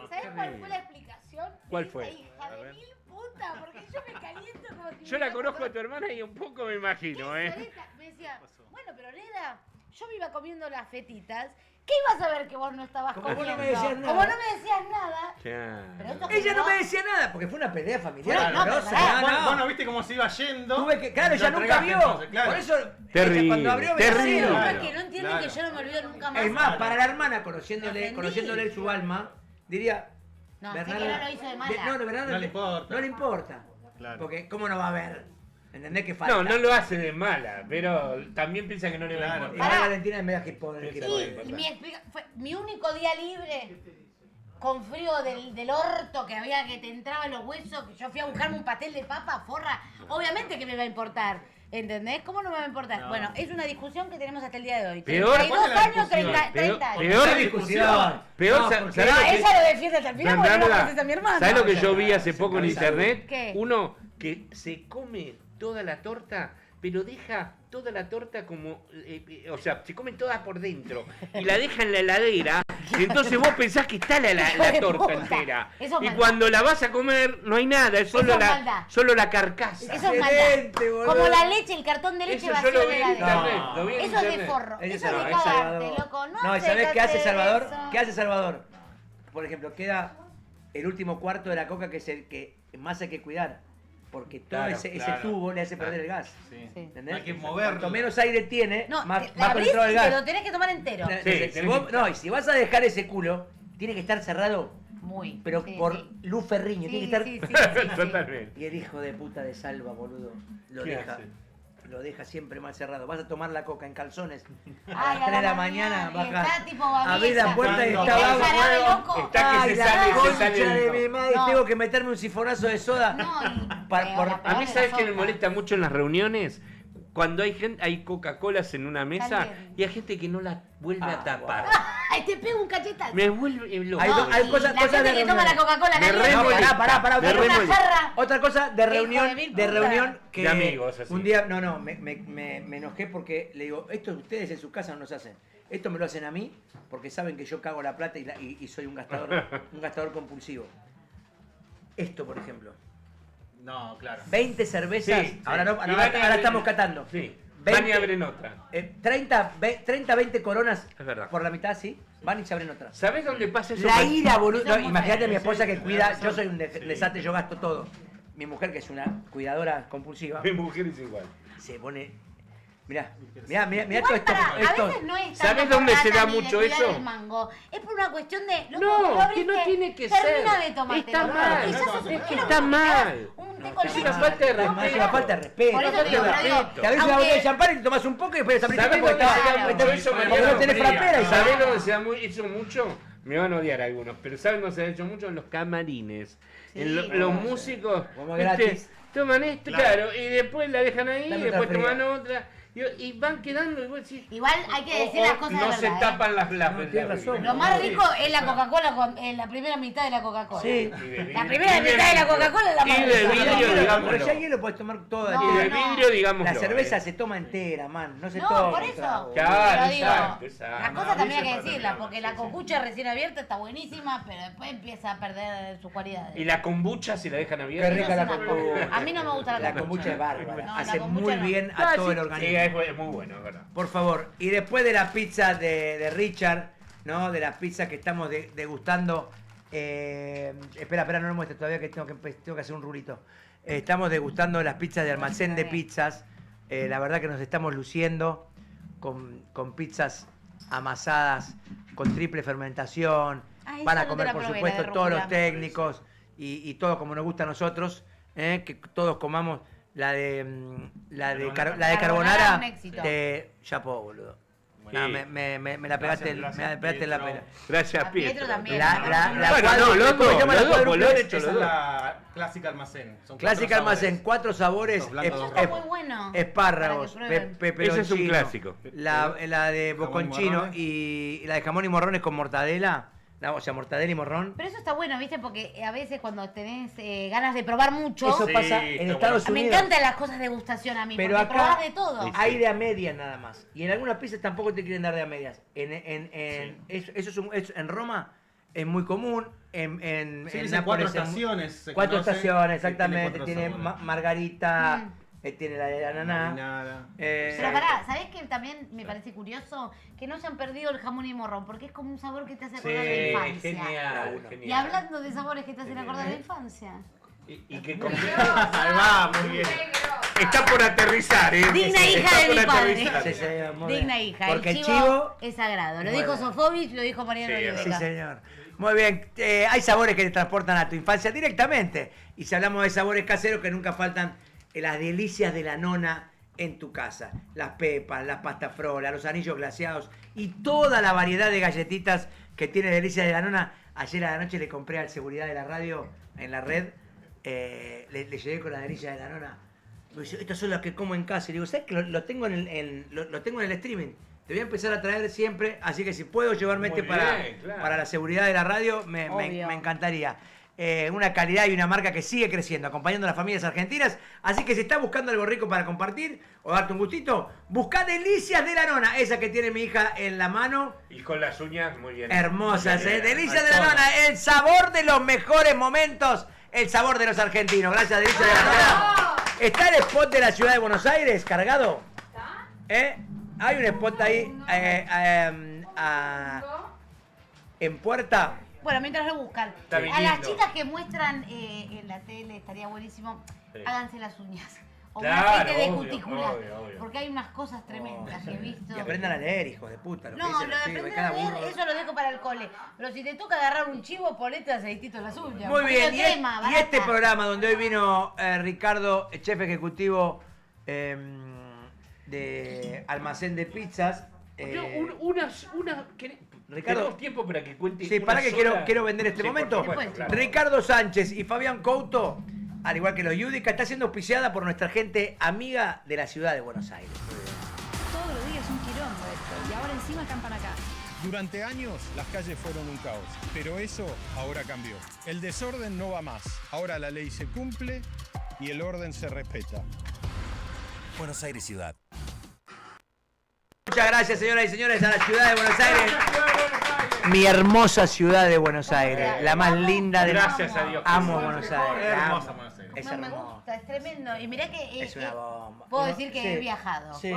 ¿Sabes cuál fue la explicación? ¿Cuál De fue? esta hija de mil puta, porque yo me caliento como si Yo me la iba a conozco a comer. tu hermana y un poco me ¿Qué imagino, ¿eh? soleta? Me decía, bueno, pero nena, yo me iba comiendo las fetitas. ¿Qué ibas a ver que vos no estabas Como vos no comiendo? me decías nada. Como no me decías nada. Pero esto Ella no generó- me decía nada porque fue una pelea familiar. Claro, no, pero amorosa, pará. no, no. Vos no viste cómo se iba yendo. Tuve que, claro, Lo ella nunca entregaste vio. entonces, claro. Por eso, Terrible, ella cuando abrió terrible. veía No, cero. es que no entienden Claro. que yo no me olvido nunca más. Es más, para la hermana, Me conociéndole ofendí. su alma, diría. No, sé que no lo hizo de mala. No, Bernarda No le importa. No le importa. Claro. Porque, ¿cómo no va a ver? ¿Entendés que falta? No, no lo hace de mala, pero también piensa que no le va a Claro. Y importar. ahora Valentina es media que poder. Sí, Sí, y fue mi único día libre con frío del orto que había que te entraba en los huesos, que yo fui a buscarme un pastel de papa, forra. Obviamente que me va a importar. ¿Entendés? ¿Cómo no me va a importar? No. Bueno, es una discusión que tenemos hasta el día de hoy. Peor- 32 ¿Cuál es la años, discusión? 30 años. Peor Peor discusión. discusión. Peor, No, ¿sabés porque- lo No, que- ella lo defiende hasta el final porque no Bernarda, conoces a mi hermana. ¿sabés lo que No, yo ella vi no, hace poco en ella internet? ¿Qué? Uno que se come toda la torta, pero deja toda la torta como... o sea, se come toda por dentro y la deja en la heladera y entonces vos pensás que está la Hijo de torta puta. entera. Eso es Y maldad. cuando la vas a comer no hay nada, es solo, Eso es maldad. solo la carcasa. Eso es maldad. Excelente, boludo. Como la leche, el cartón de leche Eso vacío yo lo en vi la en heladera. internet, lo vi en Eso es de internet. forro. Ella Eso es de es cagarte, Salvador. loco. No, ¿y sabés se qué hace hace Salvador? eso. ¿Qué hace Salvador? Por ejemplo, queda el último cuarto de la coca que es el que más hay que cuidar. Porque todo Claro, ese claro. tubo le hace perder el gas. Sí. Sí. ¿Entendés? Hay que moverlo. Cuanto menos aire tiene, No, más, te más abrís controla el y te lo gas. tenés que tomar entero. Entonces, Sí, no, y si vas a dejar ese culo, tiene que estar cerrado, Muy. pero sí, por sí. luz ferriño. Sí, Tiene que estar. sí, sí, sí, sí. Totalmente. Y el hijo de puta de Salva, boludo, lo ¿Qué deja. hace? Lo deja siempre más cerrado. Vas a tomar la coca en calzones Ay, a las 3 de la mañana, y bajás. está tipo Abrís la babiesa. puerta y Está está Está abajo. jarabe loco. Está que Ay, se la sale, se concha sale de el- mi madre, No. tengo que meterme un sifonazo de soda. No, y Para- peor, por- la A peor mí, de ¿sabes la qué me sopa. molesta mucho en las reuniones? Cuando hay gente, hay Coca-Colas en una mesa También. y hay gente que no la vuelve a tapar. Ay, te pego un cachetazo. Me vuelve loco. Hay No, do- hay y cosas- la cosas gente de que toma la reunión. Coca-Cola Me caliente. No, molesta. pará. Me Otra, re cosa, molesta. jarra. otra cosa de Hijo de reunión, mil de puta. reunión que De amigos, así. un día, me enojé porque le digo, esto ustedes en su casa no nos hacen. Esto me lo hacen a mí porque saben que yo cago la plata y soy un gastador compulsivo. Esto, por ejemplo. No, claro. 20 cervezas, Sí, ahora, sí. no, Y ahora van a- estamos catando. Sí. 20, van y abren otra. 30, 20 coronas Es verdad. por la mitad, sí. Van y se abren otra. ¿Sabés dónde pasa eso? La ira, boludo. Eso es No, muy imagínate a feo. mi esposa que cuida. Yo soy un desastre, yo gasto todo. Mi mujer, que es una cuidadora compulsiva, Mi mujer es igual. se pone. Mirá todo Igual, esto. pará, a esto- veces no es ¿Sabés tanto dónde por se plata da ni de mucho cuidar eso? el mango. Es por una cuestión de. loco, No, lo que abriste, no tiene que termina ser. de tomarte. Está mal. Y ya sos Es un que genio, está te mal. quedás Un té con Es leche. una falta de Es una respeto. falta de respeto. Por eso te digo, pero digo, Te abrís una aunque- botella de champán y te tomás un poco y después te abrís ¿Sabés porque dónde se da Claro. mucho eso, porque Mariano? no tenés frapera y ¿Sabés sabés dónde se da eso mucho? Me van a odiar algunos, pero ¿saben dónde se ha hecho mucho? En los camarines. Sí, En los claro. músicos, Como ¿viste? gratis. Toman esto, claro, y después la dejan ahí, Dame y después otra toman fría. otra, y van quedando, y vos decís, Igual hay que decir o las cosas no de se verdad. tapan las No, tienes razón. Lo más rico es la Coca-Cola, en la primera mitad de la Coca-Cola. Sí. La primera mitad de la Coca-Cola es la más Y de rica. vidrio, Pero digámoslo. ya hielo puedes tomar toda. No, Y de entera. vidrio, digámoslo. La cerveza se toma entera, man. No se No, toma. por eso. Claro, Pero digo, exacto, exacto. las cosas también hay que decirlas, porque la cocucha recién abierta está buenísima, pero después empieza a perder sus cualidades. Y la kombucha si la dejan abierta. Qué rica la Eso es una kombucha. cosa. A mí no me gusta la kombucha es bárbara. No, Hace la kombucha muy no. bien a todo el Sí, organismo. es muy bueno, es verdad. Por favor. Y después de la pizza de Richard, ¿no? De las pizzas que estamos degustando. Espera, no lo muestres todavía que tengo que hacer un rulito. Estamos degustando las pizzas de Almacén de Pizzas. La verdad que nos estamos luciendo con pizzas amasadas con triple fermentación. Ah, esa Van a no te comer, la por probé, supuesto, la de todos los Rúcula. técnicos y todo como nos gusta a nosotros. Que todos comamos la de Carbonara, carbonara. un éxito. Chapó, boludo. Sí. No, me la pegaste, me la pegaste en la pera. Gracias, A Pietro Pietro. también. La Bueno, cuadru- no, loco, ¿cómo se llama la los dos, cuádruple? lo han hecho Esa los es dos. la clásica almacén. Son Clásica 4 almacén, sabores. 4 sabores, Los blancos, Eso los está rojos. muy bueno. espárragos, Para que prueben. peperoncino. Ese es un clásico. La de Jamón y boconchino morrones. y la de jamón y morrones con mortadela. O sea, mortadela y morrón. Pero eso está bueno, ¿viste? Porque a veces cuando tenés ganas de probar mucho, Eso Sí, pasa está en Estados me Unidos. encantan las cosas de degustación a mí, Pero porque acá probás de todo. hay de a medias nada más. Y en algunas pizzas tampoco te quieren dar de a medias. En Roma es muy común. En Sí, en dice Nápoles 4 es muy- estaciones. se 4 conoce, estaciones, que exactamente. cuatro Tiene sabores. margarita, tiene la de ananá. Marinara. Pero pará, ¿sabés qué también me parece curioso? Que no se han perdido el jamón y morrón, porque es como un sabor que te hace acordar de la infancia. genial, Y genial. hablando de sabores que te hacen acordar de la infancia. Y que con- Ahí va, muy bien. Está por aterrizar, ¿eh? Digna hija Está de por mi padre. aterrizar. Sí, señor, muy Digna bien. hija. Porque el chivo es sagrado. Lo Muy dijo bien. Sofovich, lo dijo Mariano Sí, Oliveira. Sí, señor. Muy bien. Hay sabores que te transportan a tu infancia directamente. Y si hablamos de sabores caseros, que nunca faltan las delicias de la nona en tu casa. Las pepas, las pastas frolas, los anillos glaseados y toda la variedad de galletitas que tiene delicias de la nona. Ayer a la noche le compré al seguridad de la radio en la red. Le llegué con las delicias de la nona. Me dice, estas son las que como en casa. Y digo, ¿sabes que lo tengo lo tengo en el streaming? Te voy a empezar a traer siempre, así que si puedo llevarme Muy este bien, claro. para la seguridad de la radio, me Obvio. encantaría. Una calidad y una marca que sigue creciendo, acompañando a las familias argentinas. Así que si estás buscando algo rico para compartir o darte un gustito, buscá Delicias de la Nona, esa que tiene mi hija en la mano. Y con las uñas, muy bien. Hermosas, Muy bien. Delicias de la Nona, el sabor de los mejores momentos, el sabor de los argentinos. Gracias, Delicias de la Nona. ¿Está el spot de la ciudad de Buenos Aires cargado? Hay un spot ahí en puerta. Bueno, mientras lo buscan. Está A las lindo. chicas que muestran en la tele, estaría buenísimo, Sí. háganse las uñas. O Claro, una gente de obvio, cutícula. obvio. Porque hay unas cosas tremendas que he visto. Y aprendan a leer, hijos de puta. Lo que No, dicen lo los de pibes, aprender cada a leer, burro. eso lo dejo para el cole. Pero si te toca agarrar un chivo, ponete aceitito en las uñas. Muy Un bien, poquito y, de crema, y este barata. programa donde hoy vino Ricardo, chef ejecutivo de Almacén de Pizzas. Ricardo, ¿tenemos tiempo para que cuente? sí, una para que sola? quiero vender este Sí, por momento. supuesto, claro. Ricardo Sánchez y Fabián Couto, al igual que los Yudica, está siendo auspiciada por nuestra gente amiga de la ciudad de Buenos Aires. Todos los días un quilombo esto. Y ahora encima acampan acá. Durante años las calles fueron un caos, pero eso ahora cambió. El desorden no va más. Ahora la ley se cumple y el orden se respeta. Buenos Aires Ciudad. Muchas gracias, señoras y señores, a la ciudad de Buenos Aires. Mi hermosa ciudad de Buenos Aires, la más linda de Gracias a Dios. Amo Buenos Aires. la amo. Hermosa Buenos Aires. Es me hermoso. gusta, es tremendo. Y mirá que Es una bomba. puedo Uno- decir que sí, he viajado. Sí,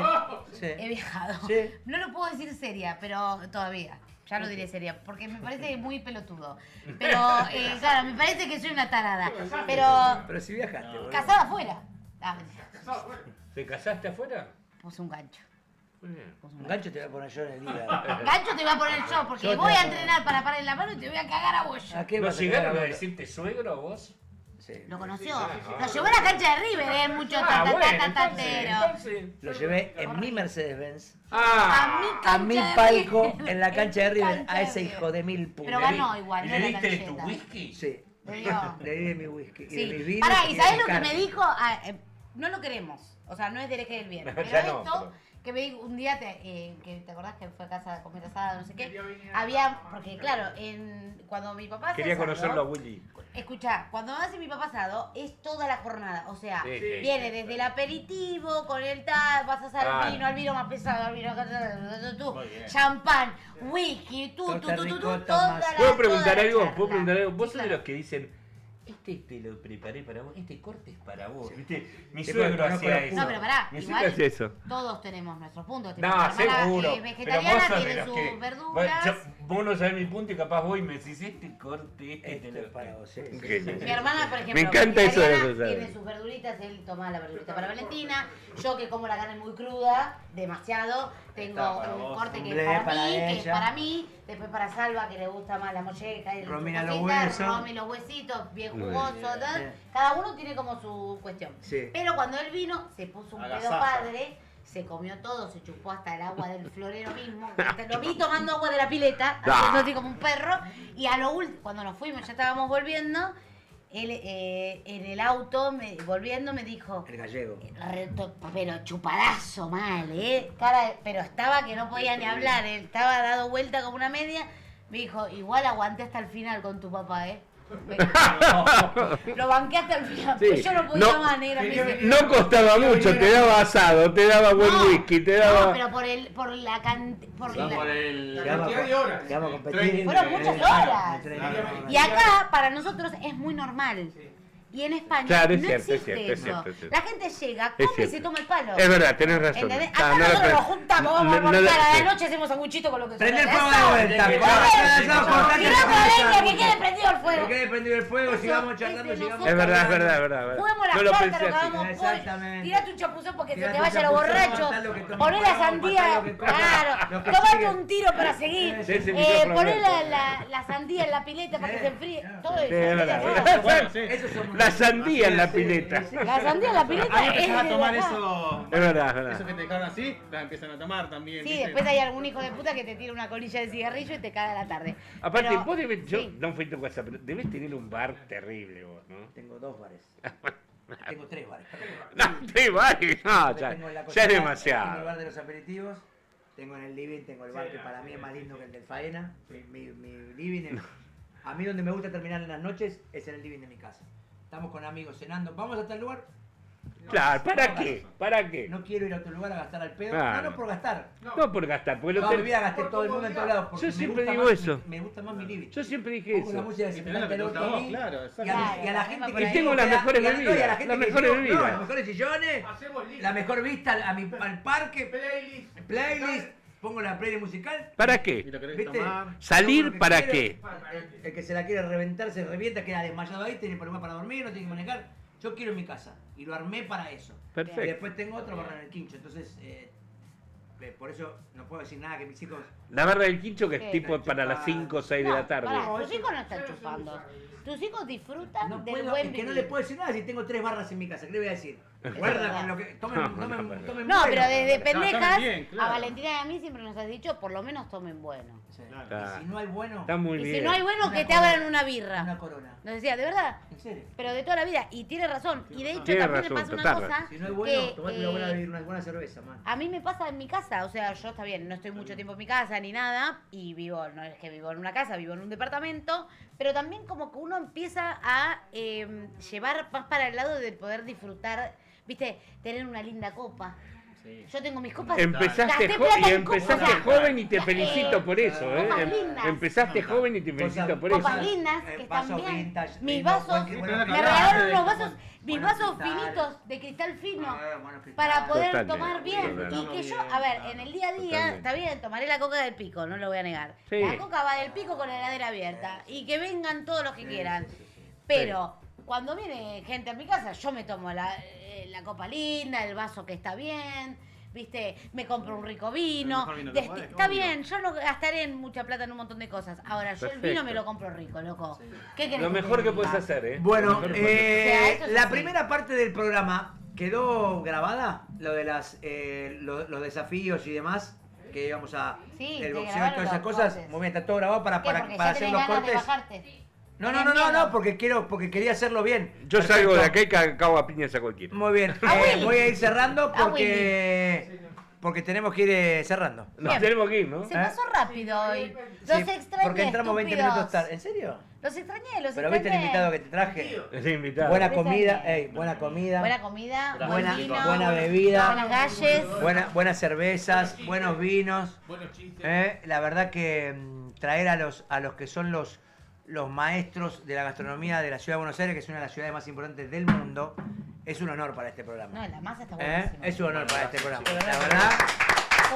sí. He viajado. Sí. No lo puedo decir seria, pero todavía. Ya lo diré seria, porque me parece muy pelotudo. Pero, claro, me parece que soy una tarada. Pero si viajaste, boludo. Casada afuera. Ah, ¿Te casaste afuera? puse un gancho. Muy bien. Un gancho te voy a poner yo en el día. Gancho te voy a poner yo, porque Yo te voy voy a a entrenar para parar en la mano y te voy a cagar a vos. ¿A qué ¿No vas a llegaron cagar a vos? decirte suegro vos? Sí. Lo conoció. Lo llevó a la cancha de River, mucho tatero. Lo llevé en mi Mercedes-Benz. A A mi palco en la cancha de River. A ese hijo de mil putas. Pero ganó igual, ¿Y no le la diste de tu camiseta. whisky? Sí. Le dio. Le di de mi whisky. Y de mis Sí. vinos. Pará, ¿y de sabés mis lo que me carnes. dijo? No lo queremos. O sea, no es del eje del bien. No, Pero ya no, esto, pero- que me dijo un día, que te acordás que fue a casa a comer asada, no sé qué. Había, porque claro, cuando mi papá hace Quería asado, conocerlo a Willy. Escuchá, cuando hace mi papá asado, es toda la jornada. O sea, Sí, sí. viene desde el aperitivo, con el tal, vas a hacer Ah. al vino más pesado, al vino Muy bien. champán, whisky, Torta ricota, toda más. la ¿Puedo preguntar toda la algo? charla. ¿Puedo preguntar algo? Vos Sí, sos de claro. los que dicen, este te lo preparé para vos, este corte es para vos. ¿Viste? Mi Sí, suegro porque hacía conozco eso. la No, pero pará, Mi igual- suegro hacía eso. Todos tenemos nuestros puntos. Tipo, No, mi hermana seguro. es Pero vegetariana, vos sos de tiene los sus que. verduras. Vos no sabés mi punto y capaz vos y me decís este corte, este te Esto lo. es para vos, sí, sí, Qué sí. lindo. Mi hermana, por ejemplo, Me encanta eso de vegetariana, los asados. tiene sus verduritas, él toma la verdurita para Valentina. Yo que como la carne muy cruda, demasiado, tengo Está para un vos. corte que Un es blé para para mí, que es ella. para mí, después para Salva, que le gusta más la molleja y Romina su los cosita, huesos. Romy los huesitos, bien Muy jugoso, bien. tal. Bien. Cada uno tiene como su cuestión. Sí. Pero cuando él vino, se puso un pedo Agasaja. padre, se comió todo, se chupó hasta el agua del florero mismo. Lo vi tomando agua de la pileta, haciendo así como un perro. Y a lo último, cuando nos fuimos, ya estábamos volviendo, él en el auto, volviendo, me dijo, El gallego. pero chupadazo mal, pero estaba que no podía ni hablar, él estaba dado vuelta como una media. Me dijo, igual aguanté hasta el final con tu papá, Lo banqué hasta el final, Sí. porque yo no podía No. más, negra. me dice, No costaba mucho, te daba asado, te daba buen No, whisky, te no, daba. pero por la cantidad. Por el. Que vamos a- cantidad de horas. que vamos a competir. Training. Fueron muchas horas. Training. Y acá, para nosotros, es muy normal. Y en España Claro, es no cierto, es existe cierto, es eso. cierto, es cierto. La gente llega, Es come y se cierto. toma el palo. Es verdad, tenés razón. ¿Entendés? Ah, Acá no lo nosotros pre- nos juntamos, vamos no- a no almorzar, lo- a la noche hacemos sanguchitos con lo que Prende el sobra. fuego de vuelta. Eso. Cortá, Tirá otra leña, que quede prendido el fuego. Que quede prendido el fuego, Eso sigamos es charlando, de sigamos. nosotros. Es verdad, es verdad, es verdad. es verdad. Juguemos No las lo cartas, pensé lo así. hagamos Exactamente. Tirate un chapuzón porque se Tirate te un vaya lo chapuzón, borracho. matá lo que toma Poné el la fuego, sandía. matá lo que come. Claro. Lo que Tomate sigue. un tiro para seguir. Sí, ese micrófono Poné abierto. la sandía en la pileta para que se enfríe. Todo eso. Sí, es verdad. Bueno, sí. Eso somos La nosotros. sandía en la pileta. La sandía en la pileta Ahí es empezás a de tomar verdad. eso. Es verdad, es verdad. Eso que te dejaron así, las empiezan a tomar también. Sí, ¿viste? después hay algún hijo de puta que te tira una colilla de cigarrillo y te caga la tarde. Aparte, Pero- vos debes, yo sí. no fui a tu casa, pero debes tener un bar terrible vos, ¿no? Tengo 2 bares. Tengo 3 bares. No, te vayas, no, Porque ya, tengo en la ya cocina, es Tengo el demasiado. bar de los aperitivos. Tengo en el living, tengo el bar que para mí es más lindo que el del faena. Mi living es... A mí donde me gusta terminar en las noches es en el living de mi casa. Estamos con amigos cenando. ¿Vamos a tal lugar? Claro, ¿para qué? ¿Para qué? No quiero ir a otro lugar a gastar al pedo. Claro. No por gastar. No por gastar, porque lo Toda mi ten- vida gasté todo el mundo en todos lados. porque Yo me siempre gusta digo más eso. Me gusta más mi living. Yo siempre dije Pongo la eso. música Y tenés lo que del te gusta a otro vos, mí, claro, y a exacto. la gente que Y tengo las mejores y a la bebidas, gente las que mejores llegó, bebidas. no, los mejores sillones, Hacemos lista. la mejor vista al parque, Playlist. playlist, pongo la playlist musical. ¿Para Y qué? lo querés ¿Viste? tomar. ¿Salir Todo lo que para quiero. qué? El que se la quiere reventar se revienta, queda desmayado ahí, tiene problemas para dormir, no tiene que manejar. Yo quiero en mi casa y lo armé para eso. Y Perfecto. después tengo otro barra en el quincho, entonces por eso no puedo decir nada que mis hijos... La barra del quincho que es Sí. tipo para las 5 o 6 de la tarde. Pará, No, tus eso- hijos no están chupando. Tus hijos disfrutan No del puedo, buen es que no vivir. le puedo decir nada si tengo 3 barras en mi casa. ¿Qué le voy a decir? verdad. Guarda con lo que... Tomen, No, tomen, no, tomen No, bueno. pero desde No, pendejas, tomen bien, claro. a Valentina y a mí siempre nos has dicho, por lo menos tomen bueno. Sí. Claro. Y si no hay bueno, Está muy Y bien. si no hay bueno, Una que te corona. abran una birra. una corona. Nos decía, de verdad, ¿En serio? pero de toda la vida. Y tiene razón. Y de hecho Tiene también razón, me pasa una total. cosa Si no hay bueno, que, tomate una buena, una buena cerveza, man. a mí me pasa en mi casa, o sea, yo está bien, no estoy mucho tiempo en mi casa ni nada, y vivo, no es que vivo en una casa, vivo en un departamento, pero también como que uno empieza a llevar más para el lado de poder disfrutar, viste, tener una linda copa. Yo tengo mis copas. Empezaste gasté plata en copas, empezaste o sea, joven y te felicito por eso, copas lindas. Empezaste joven y te felicito por eso. Copas lindas que están vasos bien. vintage, Mis lindo, vasos, buen- me buen- regalaron unos vasos, mis vasos finitos de cristal fino para poder Totalmente, tomar bien. Y totalmente. que yo, a ver, en el día a día, Totalmente. está bien, tomaré la coca del pico, no lo voy a negar. Sí. La coca va del pico con la heladera abierta y que vengan todos los que quieran. Pero cuando viene gente a mi casa, yo me tomo la copa linda, el vaso que está bien. ¿Viste? Me compro un rico vino. El mejor vino que podés, Está obvio. bien, yo no gastaré mucha plata en un montón de cosas. Ahora, yo el Perfecto. vino me lo compro rico, loco. ¿Qué querés Lo que mejor te que diga? puedes hacer, ¿eh? Bueno, Lo mejor que puedes hacer. O sea, eso es la así. primera parte del programa quedó grabada, lo de los desafíos y demás, que íbamos a Sí, el te boxeo y grabaron todas esas los cosas. cortes. Muy bien, está todo grabado para ¿Qué? Porque para ya hacer tenés los ganas de cortes. bajarte. No, Tenés no, miedo. porque quería hacerlo bien. Yo Perfecto. salgo de acá y cago a piñas a cualquiera. Muy bien, A Willy. voy a ir cerrando A porque tenemos que ir cerrando. Nos Bien. tenemos que ir, ¿no? Se pasó rápido hoy. Los Sí, extrañé, porque entramos 20 estúpidos. minutos tarde. ¿En serio? Los extrañé, los Pero extrañé. viste el invitado que te traje. Es invitado. Buena Los comida, extrañé. buena comida. Buena comida, Buena- buen vino, buena bebida. buenas galles. Buenas cervezas, buenos vinos. Buenos chistes. La verdad que traer a los que son los maestros de la gastronomía de la ciudad de Buenos Aires, que es una de las ciudades más importantes del mundo, es un honor para este programa. No, la masa está buenísima. Es un honor para este programa. La verdad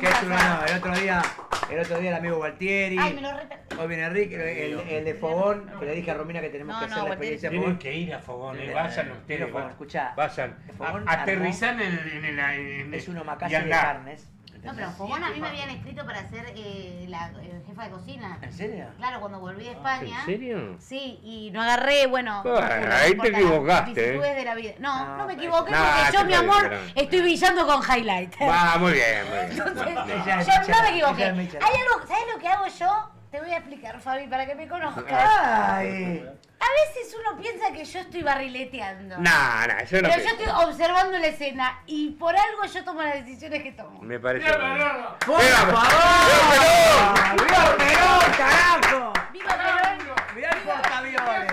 que es un honor. El otro día el amigo Gualtieri. Ay, me lo repetí. Hoy viene Rick, el de Fogón, que le dije a Romina que tenemos No, que hacer no, la Gualtieri. experiencia Tienen Fogón. que ir a Fogón, Sí, vayan ustedes. Fogón, Vayan. escuchá. Vayan. Fogón Aterrizan en Es un y omakase de andá. carnes. No, pero Fogón a mí me habían escrito para ser la jefa de cocina. ¿En serio? Claro, cuando volví de España. ¿En serio? Sí, y no agarré, bueno. Bueno, no ahí te importa, equivocaste, vicisitudes de la vida. No, no me equivoqué No, porque yo, te mi lo amor, dijeron. estoy brillando con highlight. Va, muy bien, muy bien. Entonces, Ella es yo Michelle, no me equivoqué. ella Hay es Michelle. algo, ¿sabes lo que hago yo? Te voy a explicar, Fabi, para que me conozcas. ¡Ay! A veces uno piensa que yo estoy barrileteando. No, no, yo no Pero yo pienso. estoy observando la escena y por algo yo tomo las decisiones que tomo. Me parece. muy bien. ¡Por ¡Viva favor! ¡Viva Perón, carajo! ¡Viva Perón! ¡Viva el portaaviones!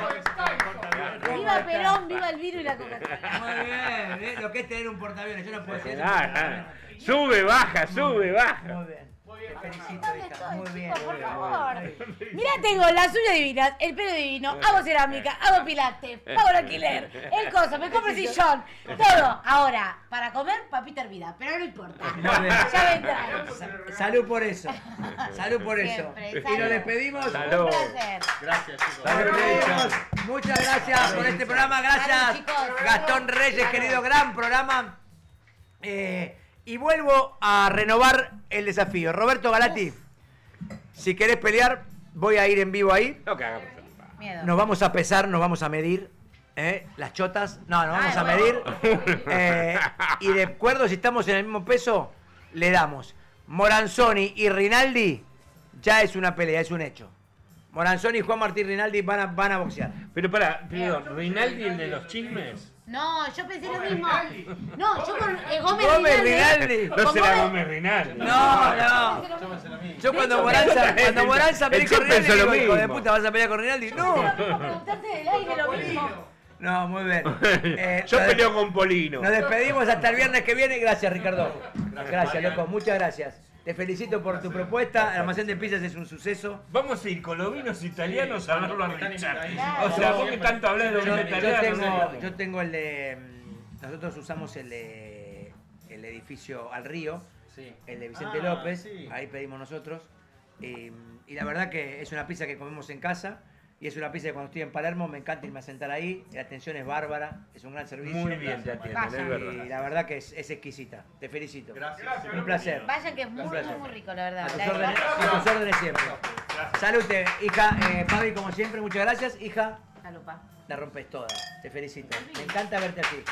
¡Viva Perón! ¡Viva el vino y la Coca-Cola! Muy bien, lo que es tener un portaaviones, yo no puedo decir eso. Ah, sube, baja, sube, baja. Muy bien. Te felicito, ¿Dónde hija. estoy, Muy bien. chicos? Por muy bien. favor. Mirá, tengo las uñas divinas, el pelo divino, hago cerámica, hago pilates, pago el alquiler, el coso, me compro el sillón, todo. Ahora, para comer, papita hervida, pero no importa. Muy bien. Ya vendrá. Salud por eso. Salud por eso. Siempre, Y salud. nos despedimos. Salud. Un placer. Gracias, chicos. Nos despedimos. Muchas gracias por este programa. Gracias, Salud, chicos. Gastón Reyes, Salud. querido, gran programa. Y vuelvo a renovar el desafío. Roberto Galati, si querés pelear, voy a ir en vivo ahí. No cagamos. Miedo. Nos vamos a pesar, nos vamos a medir. Las chotas, no, nos vamos Ay, a medir. Y de acuerdo, si estamos en el mismo peso, le damos. Moranzoni y Rinaldi, ya es una pelea, es un hecho. Moranzoni y Juan Martín Rinaldi van a boxear. Pero pará, perdón, ¿Rinaldi el de los chismes? No, yo pensé lo mismo. No, yo con Gómez Gómez Rinaldi. Rinaldi. No Con será Gómez- Gómez Rinaldi. No. Pensé lo mismo. Yo cuando De Moranza hecho, me el dijo Chip Rinaldi, pensó lo digo, hijo de mismo. puta, ¿vas a pelear con Rinaldi? Yo No. lo mismo preguntarte del aire lo mismo. No, muy bien. Yo nos peleo con Polino. Nos despedimos hasta el viernes que viene. Gracias, Ricardo. Gracias, loco. Muchas gracias. Te felicito por tu propuesta. El almacén de pizzas es un suceso. Vamos a ir con los vinos italianos a verlo a Richard. Claro. O sea, vos que tanto hablas de los vinos italianos. Yo tengo el de... Nosotros usamos el edificio al río, el de Vicente López. Sí. Ahí pedimos nosotros. Y la verdad que es una pizza que comemos en casa. Y es una pizza que cuando estoy en Palermo me encanta irme a sentar ahí. La atención es bárbara. Es un gran servicio. Muy bien te atienden, es Y verdad. la verdad que es exquisita. Te felicito. Gracias. Un placer. Vayan que es muy, Un muy, placer. muy rico, la verdad. A tus La verdad. órdenes siempre. Salute, hija. Fabi, como siempre, muchas gracias. Hija, Salupa. la rompes toda. Te felicito. Me encanta verte así.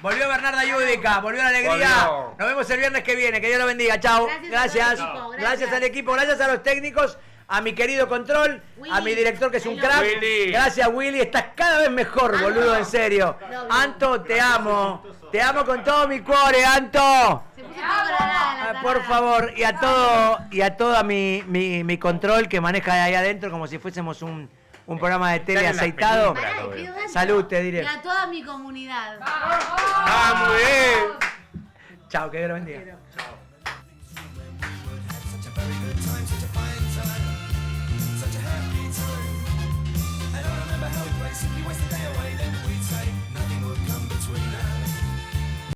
Volvió Bernarda Yudica, volvió la alegría. Volvió. Nos vemos el viernes que viene. Que Dios lo bendiga. Chao. Gracias a Gracias. todo el equipo, Gracias gracias. al equipo, gracias a los técnicos, a mi querido Control, Willy, a mi director que es un I crack. love you. Willy. Gracias, Willy. Estás cada vez mejor, Anto. boludo, en serio. Love you. Anto, te amo. Te amo con todo mi cuore, Anto. Se puso todo colorada la Por tarada. favor, y a toda mi control que maneja de ahí adentro como si fuésemos un programa de tele Están en las aceitado. películas. Pará, y pido dentro. Salud, te diré. Y a toda mi comunidad. ¡Ah, muy bien! Chao, que Dios lo bendiga. Such a very good time, such a fine time, such a happy time. And I remember how we played, simply waste the day away, then we'd say.